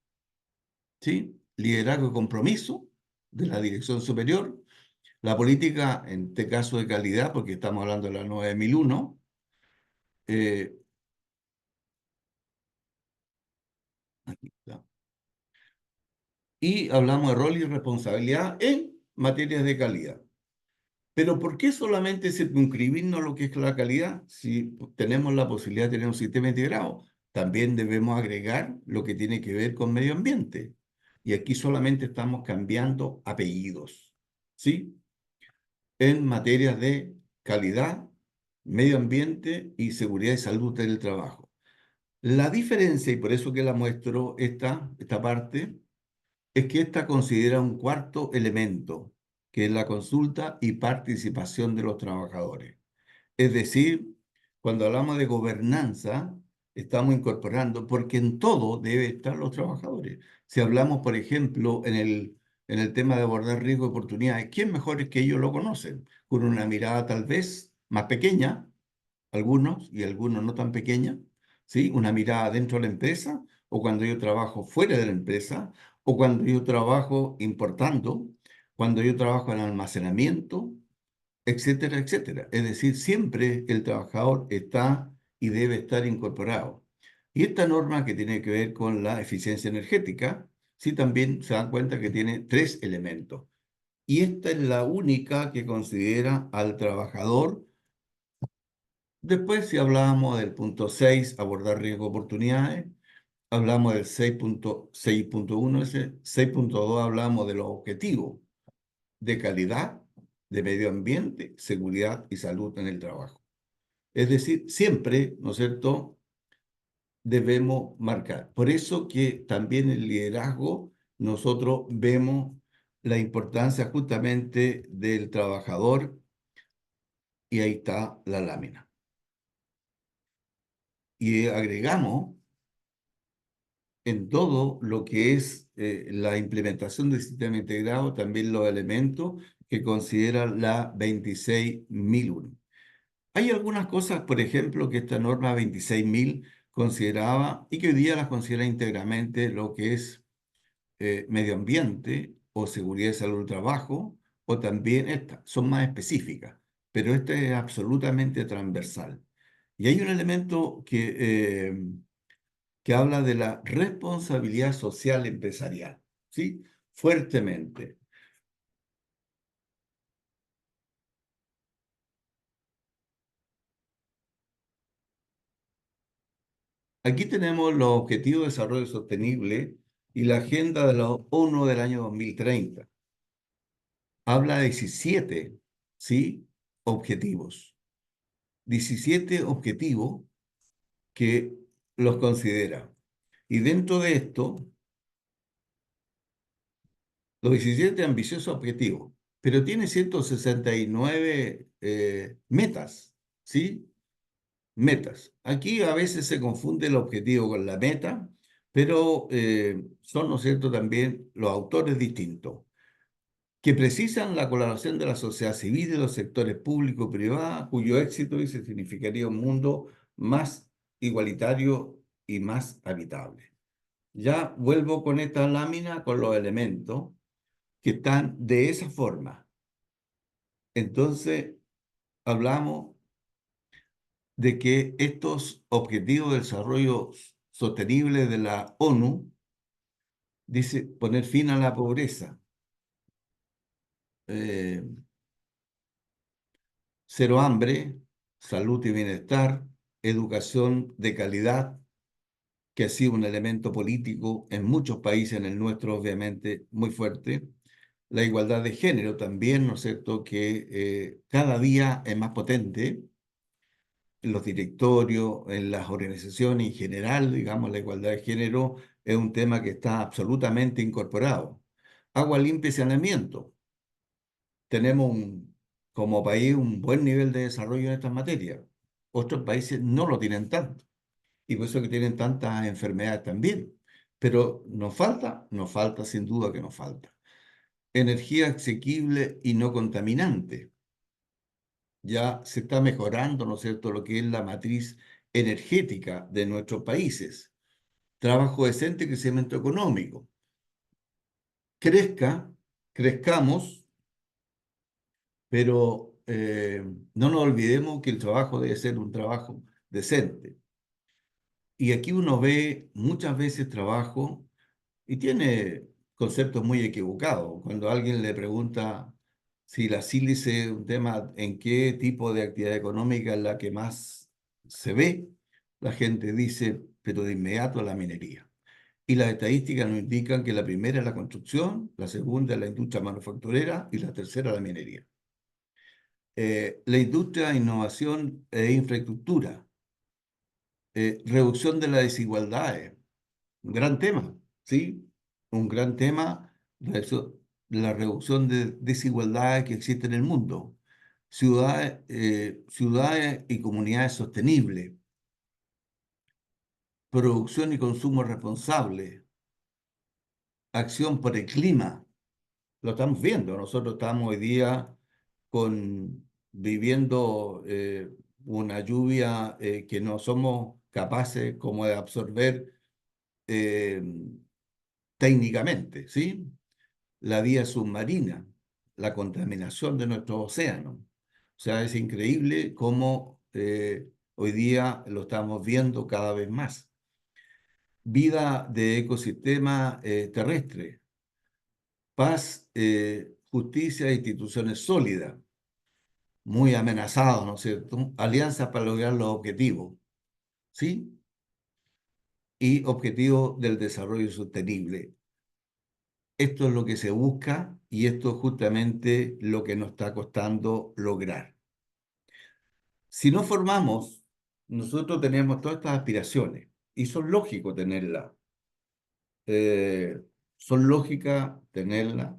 ¿sí? Liderazgo y compromiso de la dirección superior, la política, en este caso de calidad, porque estamos hablando de la 9001, eh, aquí está, y hablamos de rol y responsabilidad en materias de calidad. Pero ¿por qué solamente circunscribirnos a lo que es la calidad? Si tenemos la posibilidad de tener un sistema integrado, también debemos agregar lo que tiene que ver con medio ambiente. Y aquí solamente estamos cambiando apellidos, ¿sí? En materias de calidad, medio ambiente y seguridad y salud del trabajo. La diferencia, y por eso que la muestro esta parte, es que esta considera un cuarto elemento, que es la consulta y participación de los trabajadores. Es decir, cuando hablamos de gobernanza, estamos incorporando, porque en todo debe estar los trabajadores. Si hablamos, por ejemplo, en el tema de abordar riesgo y oportunidades, ¿quién mejor es que ellos lo conocen? Con una mirada tal vez más pequeña, algunos y algunos no tan pequeña, ¿sí? Una mirada dentro de la empresa, o cuando yo trabajo fuera de la empresa, o cuando yo trabajo importando, cuando yo trabajo en almacenamiento, etcétera, etcétera. Es decir, siempre el trabajador está y debe estar incorporado. Y esta norma que tiene que ver con la eficiencia energética, sí también se dan cuenta que tiene 3 elementos. Y esta es la única que considera al trabajador. Después, si hablábamos del punto 6, abordar riesgo oportunidades, hablamos del 6.1, ese 6.2 hablamos de los objetivos de calidad, de medio ambiente, seguridad y salud en el trabajo. Es decir, siempre, ¿no es cierto?, debemos marcar. Por eso que también el liderazgo, nosotros vemos la importancia justamente del trabajador y ahí está la lámina. Y agregamos en todo lo que es la implementación del sistema integrado, también los elementos que considera la 26001. Hay algunas cosas, por ejemplo, que esta norma 26.000 consideraba y que hoy día las considera íntegramente lo que es medio ambiente o seguridad y salud del trabajo, o también estas, son más específicas, pero esta es absolutamente transversal. Y hay un elemento que habla de la responsabilidad social empresarial, ¿sí? Fuertemente. Aquí tenemos los Objetivos de Desarrollo Sostenible y la Agenda de la ONU del año 2030. Habla de 17, ¿sí? Objetivos. 17 objetivos que los considera. Y dentro de esto, los 17 ambiciosos objetivos, pero tiene 169 metas, ¿sí? Metas. Aquí a veces se confunde el objetivo con la meta, pero son, ¿no es cierto?, también los autores distintos, que precisan la colaboración de la sociedad civil y de los sectores públicos y privados, cuyo éxito, dice, significaría un mundo más igualitario y más habitable. Ya vuelvo con esta lámina con los elementos que están de esa forma. Entonces, hablamos de que estos objetivos de desarrollo sostenible de la ONU, dice poner fin a la pobreza, cero hambre, salud y bienestar, educación de calidad, que ha sido un elemento político en muchos países, en el nuestro obviamente muy fuerte, la igualdad de género también, ¿no es cierto?, que cada día es más potente en los directorios, en las organizaciones en general, digamos, la igualdad de género es un tema que está absolutamente incorporado. Agua limpia y saneamiento. Tenemos como país un buen nivel de desarrollo en estas materias. Otros países no lo tienen tanto y por eso que tienen tantas enfermedades también. Pero nos falta sin duda que nos falta. Energía asequible y no contaminante. Ya se está mejorando, ¿no es cierto?, lo que es la matriz energética de nuestros países. Trabajo decente, crecimiento económico. Crezcamos, pero no nos olvidemos que el trabajo debe ser un trabajo decente. Y aquí uno ve muchas veces trabajo y tiene conceptos muy equivocados. Cuando alguien le pregunta si la sílice es un tema, en qué tipo de actividad económica es la que más se ve, la gente dice, pero de inmediato la minería. Y las estadísticas nos indican que la primera es la construcción, la segunda es la industria manufacturera y la tercera la minería. La industria, innovación e infraestructura, reducción de las desigualdades, un gran tema, ¿sí? Un gran tema, la reducción de desigualdades que existe en el mundo. Ciudades y comunidades sostenibles, producción y consumo responsable, acción por el clima. Lo estamos viendo. Nosotros estamos hoy día viviendo una lluvia que no somos capaces como de absorber eh, técnicamente, ¿sí? La vía submarina, la contaminación de nuestros océanos. O sea, es increíble cómo hoy día lo estamos viendo cada vez más. Vida de ecosistema terrestre, paz, justicia e instituciones sólidas, muy amenazados, ¿no es cierto? Alianzas para lograr los objetivos, ¿sí? Y objetivos del desarrollo sostenible. Esto es lo que se busca y esto es justamente lo que nos está costando lograr. Si no formamos, nosotros tenemos todas estas aspiraciones y son lógicos tenerlas. Eh, Son lógicas tenerlas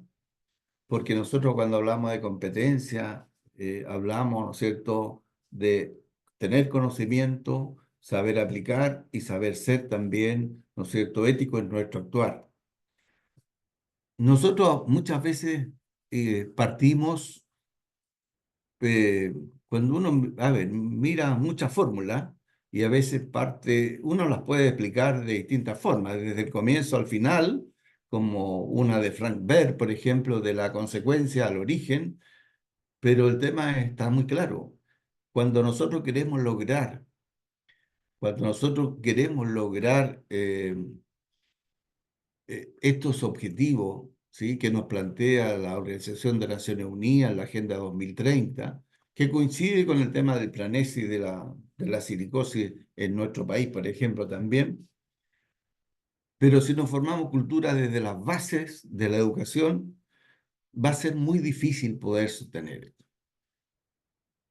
porque nosotros cuando hablamos de competencia, hablamos, ¿no es cierto?, de tener conocimiento, saber aplicar y saber ser también, ¿no es cierto?, ético en nuestro actuar. Nosotros muchas veces partimos, eh, cuando uno, a ver, mira muchas fórmulas y a veces uno las puede explicar de distintas formas, desde el comienzo al final, como una de Frank Baer, por ejemplo, de la consecuencia al origen, pero el tema está muy claro. Cuando nosotros queremos lograr, cuando nosotros queremos lograr estos objetivos, ¿sí?, que nos plantea la Organización de Naciones Unidas, la Agenda 2030, que coincide con el tema del planeta y de la silicosis en nuestro país, por ejemplo, también. Pero si nos formamos cultura desde las bases de la educación, va a ser muy difícil poder sostener esto.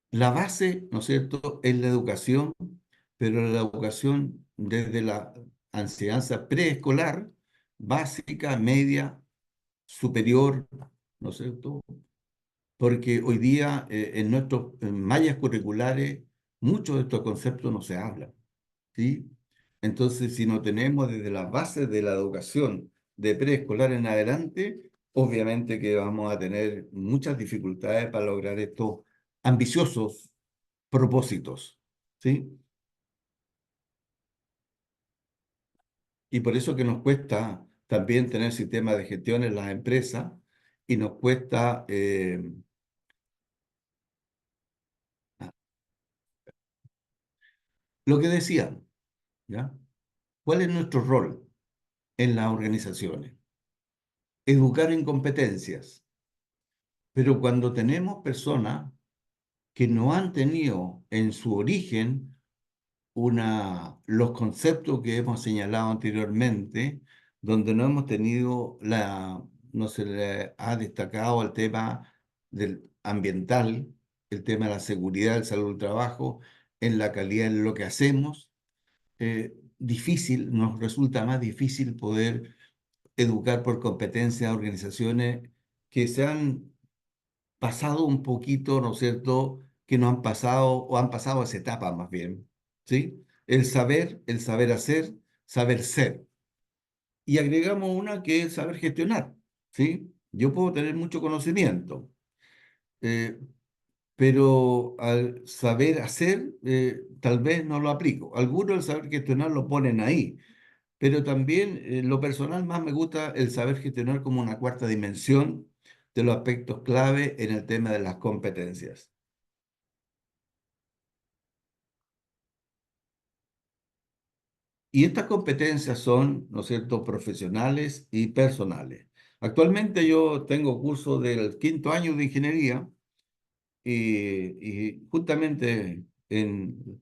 La base, ¿no es cierto?, es la educación, pero la educación desde la enseñanza preescolar, básica, media, superior, ¿no es cierto? Porque hoy día en nuestras mallas curriculares muchos de estos conceptos no se hablan, ¿sí? Entonces, si no tenemos desde las bases de la educación de preescolar en adelante, obviamente que vamos a tener muchas dificultades para lograr estos ambiciosos propósitos, ¿sí? Y por eso que nos cuesta también tener sistemas de gestión en las empresas y nos cuesta lo que decían, ¿ya? ¿Cuál es nuestro rol en las organizaciones? Educar en competencias, pero cuando tenemos personas que no han tenido en su origen los conceptos que hemos señalado anteriormente, donde no hemos tenido no se le ha destacado el tema del ambiental, el tema de la seguridad, el salud del trabajo, en la calidad de lo que hacemos, nos resulta más difícil poder educar por competencia a organizaciones que se han pasado un poquito, ¿no es cierto?, que no han pasado o han pasado esa etapa más bien, ¿sí? El saber hacer, saber ser. Y agregamos una que es saber gestionar, ¿sí? Yo puedo tener mucho conocimiento, eh, pero al saber hacer, tal vez no lo aplico. Algunos el saber gestionar lo ponen ahí, pero también lo personal más me gusta el saber gestionar como una cuarta dimensión de los aspectos clave en el tema de las competencias. Y estas competencias son, ¿no es cierto?, profesionales y personales. Actualmente yo tengo curso del 5º año de ingeniería y justamente en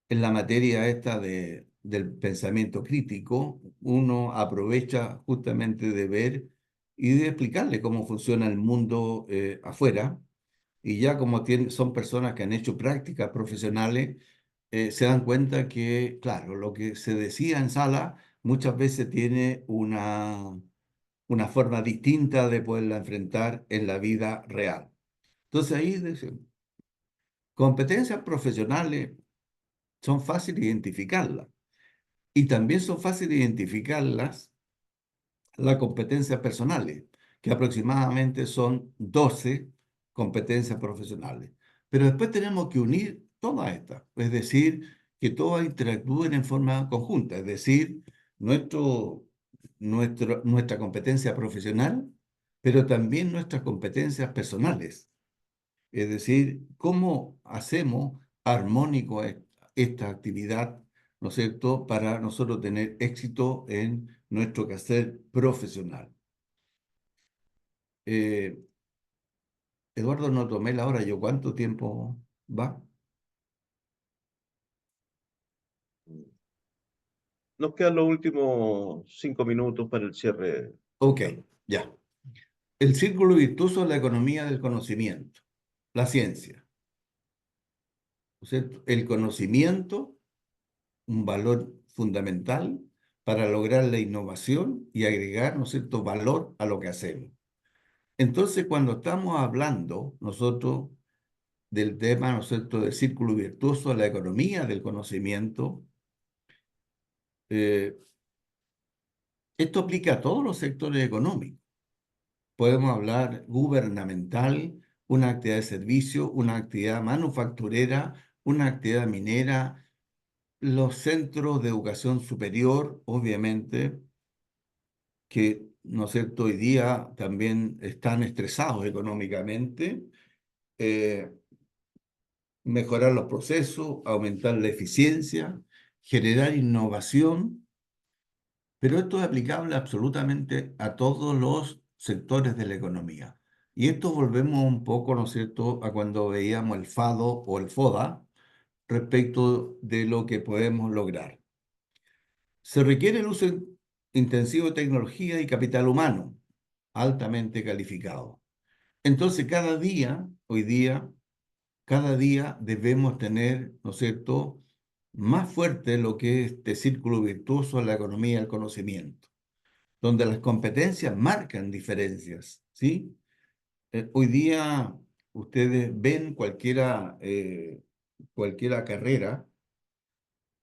la materia esta del pensamiento crítico, uno aprovecha justamente de ver y de explicarle cómo funciona el mundo afuera. Y ya como son personas que han hecho prácticas profesionales, se dan cuenta que, claro, lo que se decía en sala muchas veces tiene una forma distinta de poderla enfrentar en la vida real. Entonces ahí dice, competencias profesionales son fáciles de identificarlas y también son fáciles de identificarlas las competencias personales, que aproximadamente son 12 competencias profesionales. Pero después tenemos que unir todas estas, es decir, que todas interactúen en forma conjunta, es decir, nuestra competencia profesional, pero también nuestras competencias personales. Es decir, cómo hacemos armónico esta actividad, ¿no es cierto?, para nosotros tener éxito en nuestro quehacer profesional. Eh, Eduardo, no tomé la hora, ¿yo cuánto tiempo va? Nos quedan los últimos 5 minutos para el cierre. Ok, ya. El círculo virtuoso es la economía del conocimiento, la ciencia, ¿no es cierto? El conocimiento, un valor fundamental para lograr la innovación y agregar, ¿no es cierto?, valor a lo que hacemos. Entonces, cuando estamos hablando nosotros del tema, ¿no es cierto?, del círculo virtuoso, la economía del conocimiento, eh, esto aplica a todos los sectores económicos. Podemos hablar gubernamental, una actividad de servicio, una actividad manufacturera, una actividad minera, los centros de educación superior, obviamente, que, ¿no es cierto?, hoy día también están estresados económicamente. eh, Mejorar los procesos, aumentar la eficiencia, generar innovación, pero esto es aplicable absolutamente a todos los sectores de la economía. Y esto volvemos un poco, ¿no es cierto?, a cuando veíamos el FADO o el FODA respecto de lo que podemos lograr. Se requiere el uso intensivo de tecnología y capital humano, altamente calificado. Entonces, hoy día, cada día debemos tener, ¿no es cierto?, más fuerte lo que es este círculo virtuoso en la economía del conocimiento, donde las competencias marcan diferencias, ¿sí? Hoy día ustedes ven cualquiera carrera,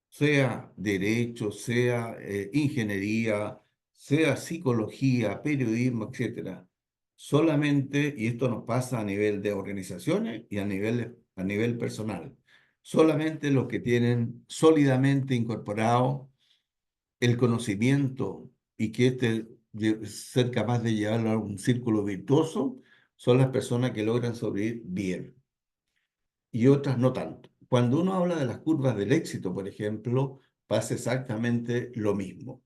sea derecho, sea ingeniería, sea psicología, periodismo, etcétera. Solamente, y esto nos pasa a nivel de organizaciones y a nivel personal, solamente los que tienen sólidamente incorporado el conocimiento y que ser capaz de llevarlo a un círculo virtuoso son las personas que logran sobrevivir bien y otras no tanto. Cuando uno habla de las curvas del éxito, por ejemplo, pasa exactamente lo mismo.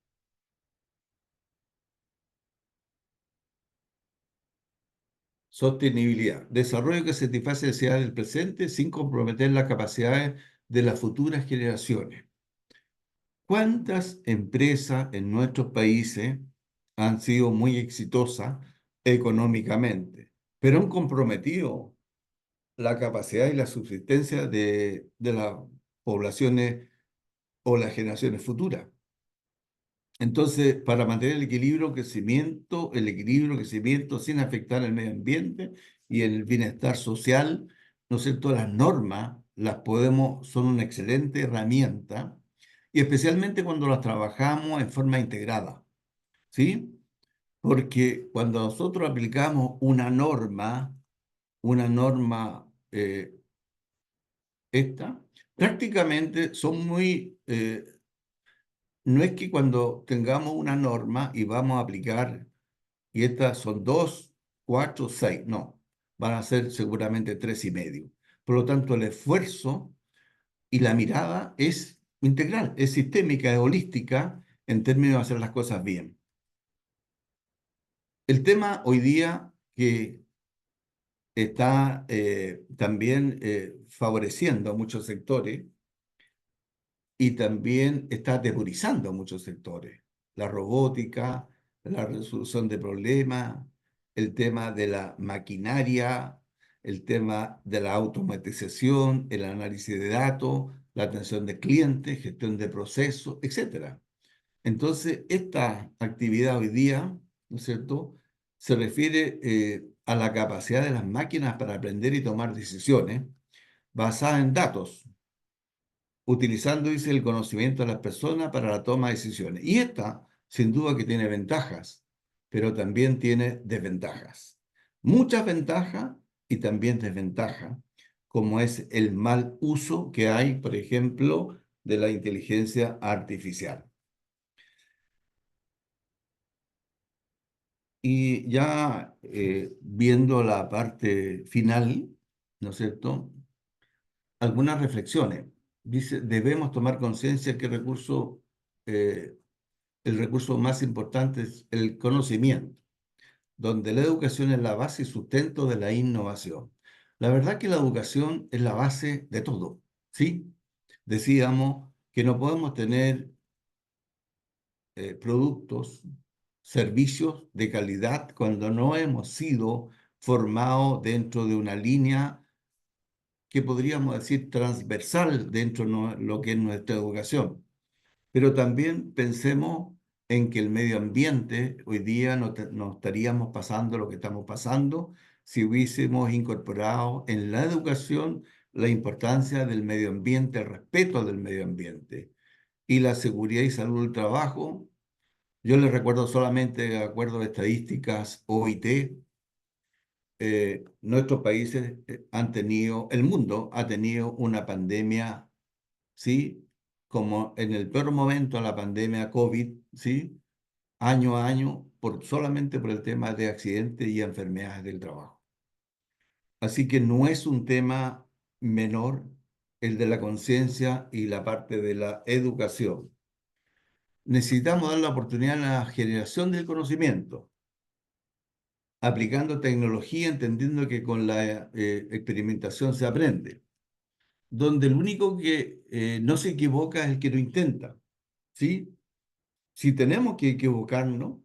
Sostenibilidad. Desarrollo que satisface las necesidades del presente sin comprometer las capacidades de las futuras generaciones. ¿Cuántas empresas en nuestros países han sido muy exitosas económicamente, pero han comprometido la capacidad y la subsistencia de las poblaciones o las generaciones futuras? Entonces, para mantener el equilibrio, crecimiento sin afectar el medio ambiente y el bienestar social, ¿no es cierto? Las normas son una excelente herramienta, y especialmente cuando las trabajamos en forma integrada, ¿sí? Porque cuando nosotros aplicamos una norma esta, prácticamente son no es que cuando tengamos una norma y vamos a aplicar, y estas son 2, 4, 6, no, van a ser seguramente 3,5. Por lo tanto, el esfuerzo y la mirada es integral, es sistémica, es holística en términos de hacer las cosas bien. El tema hoy día que está también favoreciendo a muchos sectores y también está atemorizando a muchos sectores. La robótica, la resolución de problemas, el tema de la maquinaria, el tema de la automatización, el análisis de datos, la atención de clientes, gestión de procesos, etc. Entonces, esta actividad hoy día, ¿no es cierto?, se refiere a la capacidad de las máquinas para aprender y tomar decisiones basadas en datos, utilizando, dice, el conocimiento de las personas para la toma de decisiones. Y esta, sin duda que tiene ventajas, pero también tiene desventajas. Muchas ventajas y también desventajas, como es el mal uso que hay, por ejemplo, de la inteligencia artificial. Y ya viendo la parte final, ¿no es cierto?, algunas reflexiones. Dice, debemos tomar conciencia que el recurso más importante es el conocimiento, donde la educación es la base y sustento de la innovación. La verdad que la educación es la base de todo, ¿sí? Decíamos que no podemos tener productos, servicios de calidad cuando no hemos sido formados dentro de una línea que podríamos decir transversal dentro de lo que es nuestra educación. Pero también pensemos en que el medio ambiente hoy día no estaríamos pasando lo que estamos pasando si hubiésemos incorporado en la educación la importancia del medio ambiente, el respeto del medio ambiente y la seguridad y salud del trabajo. Yo les recuerdo solamente, de acuerdo a estadísticas OIT, nuestros países el mundo ha tenido una pandemia, ¿sí? Como en el peor momento la pandemia COVID, ¿sí? Año a año, solamente por el tema de accidentes y enfermedades del trabajo. Así que no es un tema menor el de la conciencia y la parte de la educación. Necesitamos dar la oportunidad a la generación del conocimiento, aplicando tecnología, entendiendo que con la experimentación se aprende, donde el único que no se equivoca es el que lo intenta, ¿sí? Sí tenemos que equivocarnos,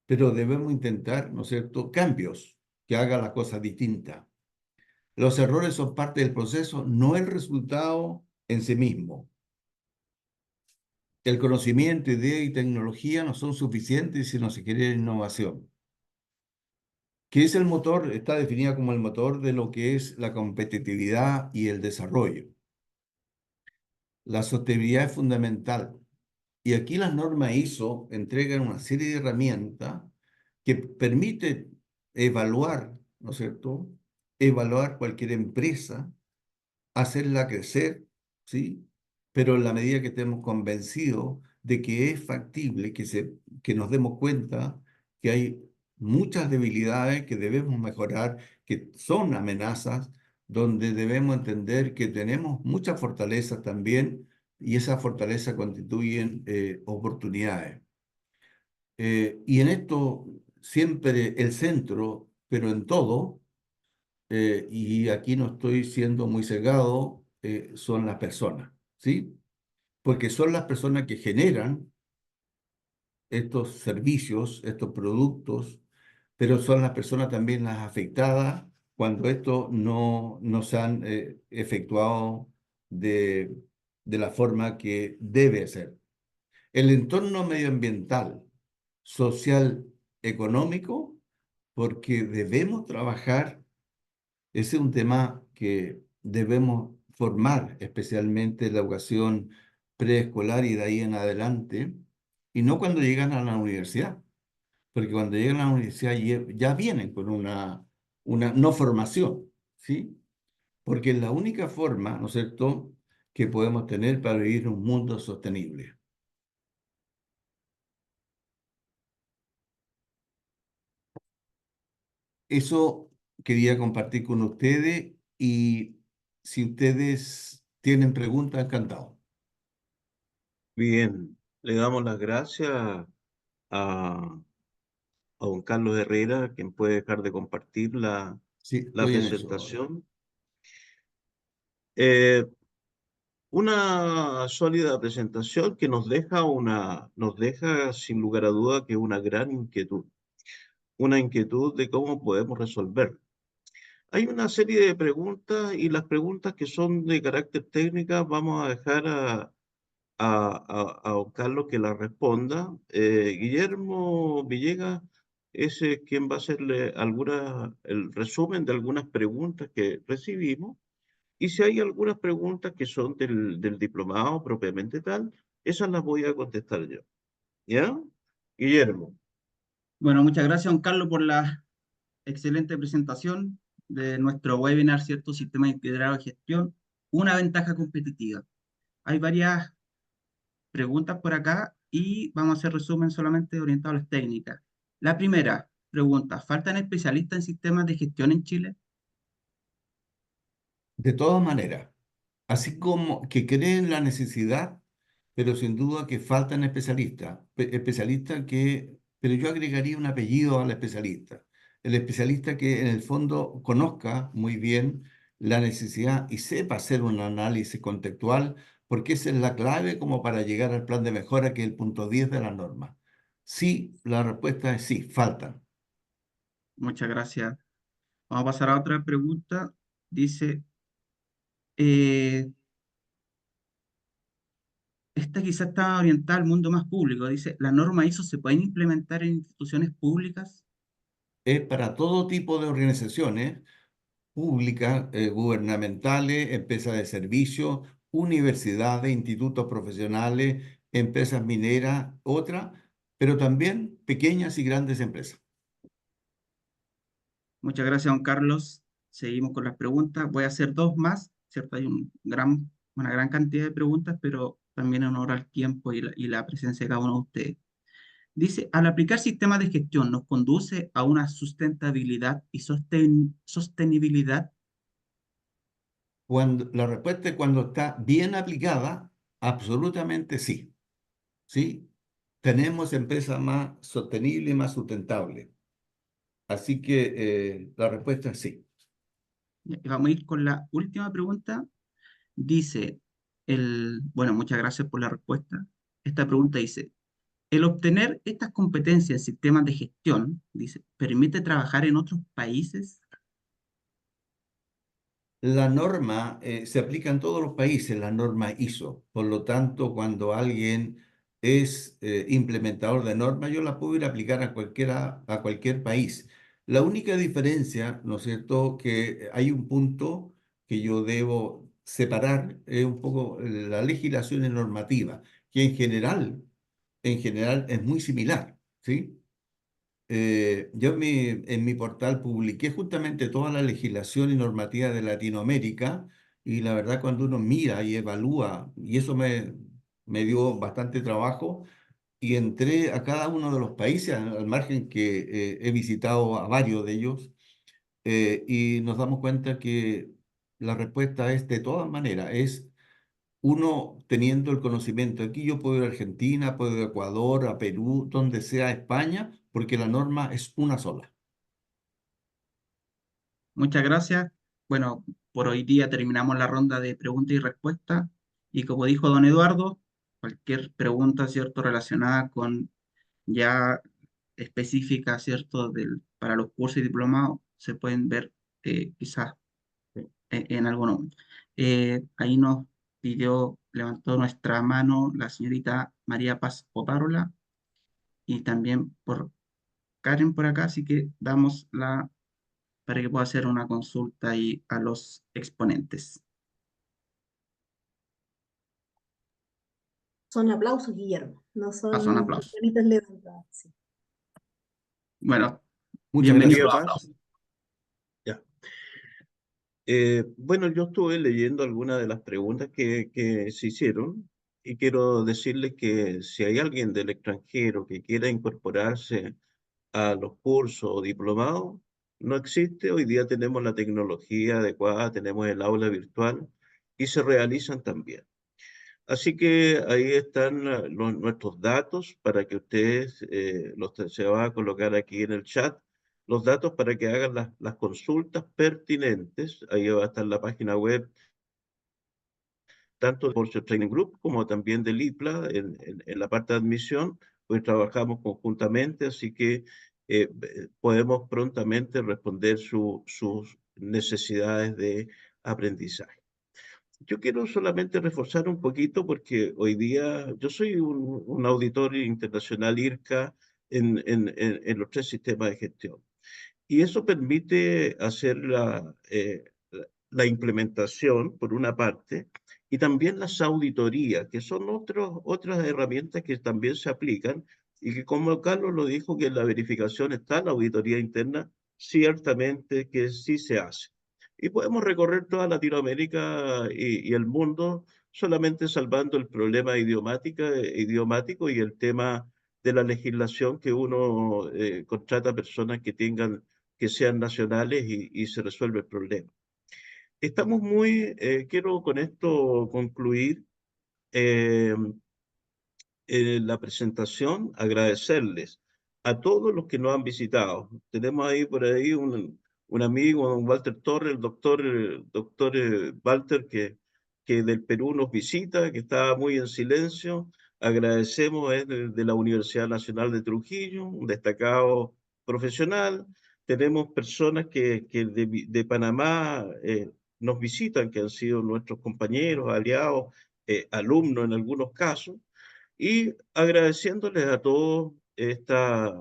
pero debemos intentar, ¿no es cierto?, cambios que hagan las cosas distintas. Los errores son parte del proceso, no el resultado en sí mismo. El conocimiento, idea y tecnología no son suficientes si no se quiere innovación. ¿Qué es el motor? Está definida como el motor de lo que es la competitividad y el desarrollo. La sostenibilidad es fundamental. Y aquí las normas ISO entregan una serie de herramientas que permite evaluar, ¿no es cierto?, evaluar cualquier empresa, hacerla crecer, ¿sí? Pero en la medida que estemos convencidos de que es factible, que nos demos cuenta que hay muchas debilidades que debemos mejorar, que son amenazas, donde debemos entender que tenemos muchas fortalezas también y esas fortalezas constituyen oportunidades. Y en esto siempre el centro, pero en todo, y aquí no estoy siendo muy cegado, son las personas, ¿sí? Porque son las personas que generan estos servicios, estos productos, pero son las personas también las afectadas cuando esto no se han efectuado de, de la forma que debe ser. El entorno medioambiental, social, económico, porque debemos trabajar Ese es un tema que debemos formar, especialmente en la educación preescolar y de ahí en adelante, y no cuando llegan a la universidad, porque cuando llegan a la universidad ya vienen con una no formación, ¿sí? Porque es la única forma, ¿no es cierto?, que podemos tener para vivir un mundo sostenible. Eso quería compartir con ustedes y si ustedes tienen preguntas, encantado. Bien, le damos las gracias a don Carlos Herrera, quien puede dejar de compartir Sí, la estoy en eso ahora. presentación. Eh, una sólida presentación que nos deja sin lugar a duda que una inquietud de cómo podemos resolver. Hay una serie de preguntas y las preguntas que son de carácter técnica vamos a dejar a don Carlos que las responda. Guillermo Villegas es quien va a hacerle el resumen de algunas preguntas que recibimos. Y si hay algunas preguntas que son del diplomado propiamente tal, esas las voy a contestar yo. ¿Ya? Guillermo. Bueno, muchas gracias, don Carlos, por la excelente presentación de nuestro webinar, ¿cierto? Sistema integrado de gestión, una ventaja competitiva. Hay varias preguntas por acá y vamos a hacer resumen solamente orientado a las técnicas. La primera pregunta, ¿faltan especialistas en sistemas de gestión en Chile? De todas maneras, así como que creen la necesidad, pero sin duda que faltan especialistas, especialistas pero yo agregaría un apellido al especialista, el especialista que en el fondo conozca muy bien la necesidad y sepa hacer un análisis contextual, porque esa es la clave como para llegar al plan de mejora, que es el punto 10 de la norma. Sí, la respuesta es sí, faltan. Muchas gracias. Vamos a pasar a otra pregunta. Dice, eh, esta quizá está orientada al mundo más público. Dice, ¿la norma ISO se pueden implementar en instituciones públicas? Es para todo tipo de organizaciones públicas, gubernamentales, empresas de servicio, universidades, institutos profesionales, empresas mineras, otras, pero también pequeñas y grandes empresas. Muchas gracias, don Carlos. Seguimos con las preguntas. Voy a hacer dos más, ¿cierto? Hay una gran cantidad de preguntas, pero también en honor al tiempo y la presencia de cada uno de ustedes. Dice, al aplicar sistemas de gestión, ¿nos conduce a una sustentabilidad y sostenibilidad? La respuesta es cuando está bien aplicada, absolutamente sí. ¿Sí? Tenemos empresas más sostenibles y más sustentables. Así que la respuesta es sí. Y vamos a ir con la última pregunta. Dice, bueno, muchas gracias por la respuesta. Esta pregunta dice, el obtener estas competencias en sistemas de gestión, dice, ¿permite trabajar en otros países? La norma se aplica en todos los países, la norma ISO. Por lo tanto, cuando alguien es implementador de normas, yo la puedo ir a aplicar a cualquier país. La única diferencia, ¿no es cierto?, que hay un punto que yo debo separar, es un poco la legislación y normativa, que en general es muy similar, ¿sí? Yo en mi portal publiqué justamente toda la legislación y normativa de Latinoamérica y la verdad cuando uno mira y evalúa, y eso me dio bastante trabajo, y entré a cada uno de los países, al margen que he visitado a varios de ellos, y nos damos cuenta que la respuesta es de todas maneras, es uno teniendo el conocimiento. Aquí yo puedo ir a Argentina, puedo ir a Ecuador, a Perú, donde sea España, porque la norma es una sola. Muchas gracias. Bueno, por hoy día terminamos la ronda de preguntas y respuestas. Y como dijo don Eduardo, cualquier pregunta, ¿cierto?, relacionada con ya específica, ¿cierto?, para los cursos y diplomados, se pueden ver quizás en algún momento. Ahí nos levantó nuestra mano la señorita María Paz Oparola y también por Karen por acá, así que damos la para que pueda hacer una consulta ahí a los exponentes. Son aplausos, Guillermo, no Son son aplausos. manitas levantadas. Sí. Bueno, Muchas bienvenido gracias. a los aplausos. Ya. Bueno, yo estuve leyendo algunas de las preguntas que se hicieron y quiero decirles que si hay alguien del extranjero que quiera incorporarse a los cursos o diplomados, no existe. Hoy día tenemos la tecnología adecuada, tenemos el aula virtual y se realizan también. Así que ahí están nuestros datos para que ustedes, se va a colocar aquí en el chat, los datos para que hagan las consultas pertinentes. Ahí va a estar la página web tanto de Force Training Group como también del IPLA en la parte de admisión, pues trabajamos conjuntamente, así que podemos prontamente responder sus necesidades de aprendizaje. Yo quiero solamente reforzar un poquito porque hoy día yo soy un auditor internacional IRCA en los 3 sistemas de gestión. Y eso permite hacer la implementación, por una parte, y también las auditorías, que son otras herramientas que también se aplican y que, como Carlos lo dijo, que en la verificación está la auditoría interna, ciertamente que sí se hace. Y podemos recorrer toda Latinoamérica y el mundo solamente salvando el problema idiomático y el tema de la legislación que uno contrata personas que sean nacionales y se resuelve el problema. Estamos quiero con esto concluir eh, la presentación, agradecerles a todos los que nos han visitado. Tenemos ahí por ahí un amigo, don Walter Torres, el doctor Walter, que del Perú nos visita, que está muy en silencio. Agradecemos, es de la Universidad Nacional de Trujillo, un destacado profesional. Tenemos personas que de Panamá nos visitan, que han sido nuestros compañeros, aliados, alumnos en algunos casos, y agradeciéndoles a todos esta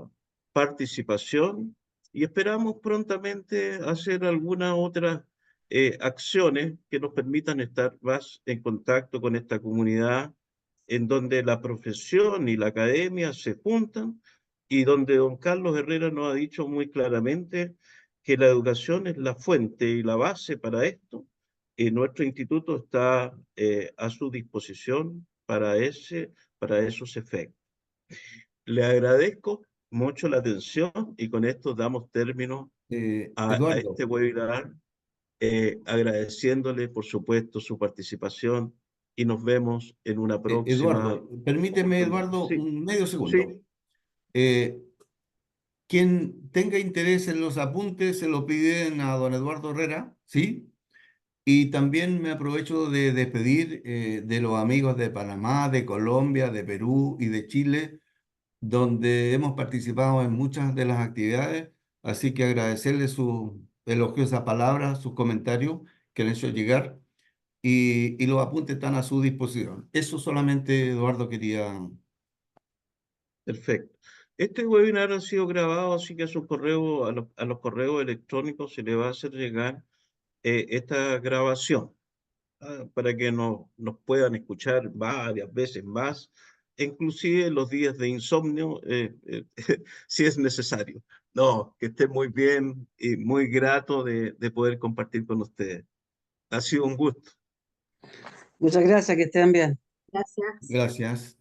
participación y esperamos prontamente hacer algunas otras acciones que nos permitan estar más en contacto con esta comunidad en donde la profesión y la academia se juntan y donde don Carlos Herrera nos ha dicho muy claramente que la educación es la fuente y la base para esto. Nuestro instituto está a su disposición para esos efectos. Le agradezco mucho la atención y con esto damos término a Eduardo, este webinar, agradeciéndole, por supuesto, su participación y nos vemos en una próxima Eduardo, permíteme, oportunidad. Eduardo, Sí, un medio segundo. sí, Quien tenga interés en los apuntes se lo piden a don Eduardo Herrera, ¿sí? Y también me aprovecho de despedir de los amigos de Panamá, de Colombia, de Perú y de Chile, donde hemos participado en muchas de las actividades. Así que agradecerles sus elogiosas palabras, sus comentarios que han hecho llegar y los apuntes están a su disposición. Eso solamente, Eduardo, quería. perfecto. Este webinar ha sido grabado, así que a su correo, a los correos electrónicos se le va a hacer llegar esta grabación. Para que nos puedan escuchar varias veces más, inclusive los días de insomnio, si es necesario. No, que esté muy bien y muy grato de poder compartir con ustedes. Ha sido un gusto. Muchas gracias, que estén bien. Gracias. Gracias.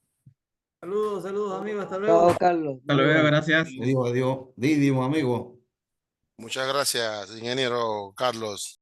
Saludos, saludos amigos, hasta luego. Chao, Carlos. Hasta luego, Igual. gracias. Adiós, adiós. Dídimo, amigo. Muchas gracias, ingeniero Carlos.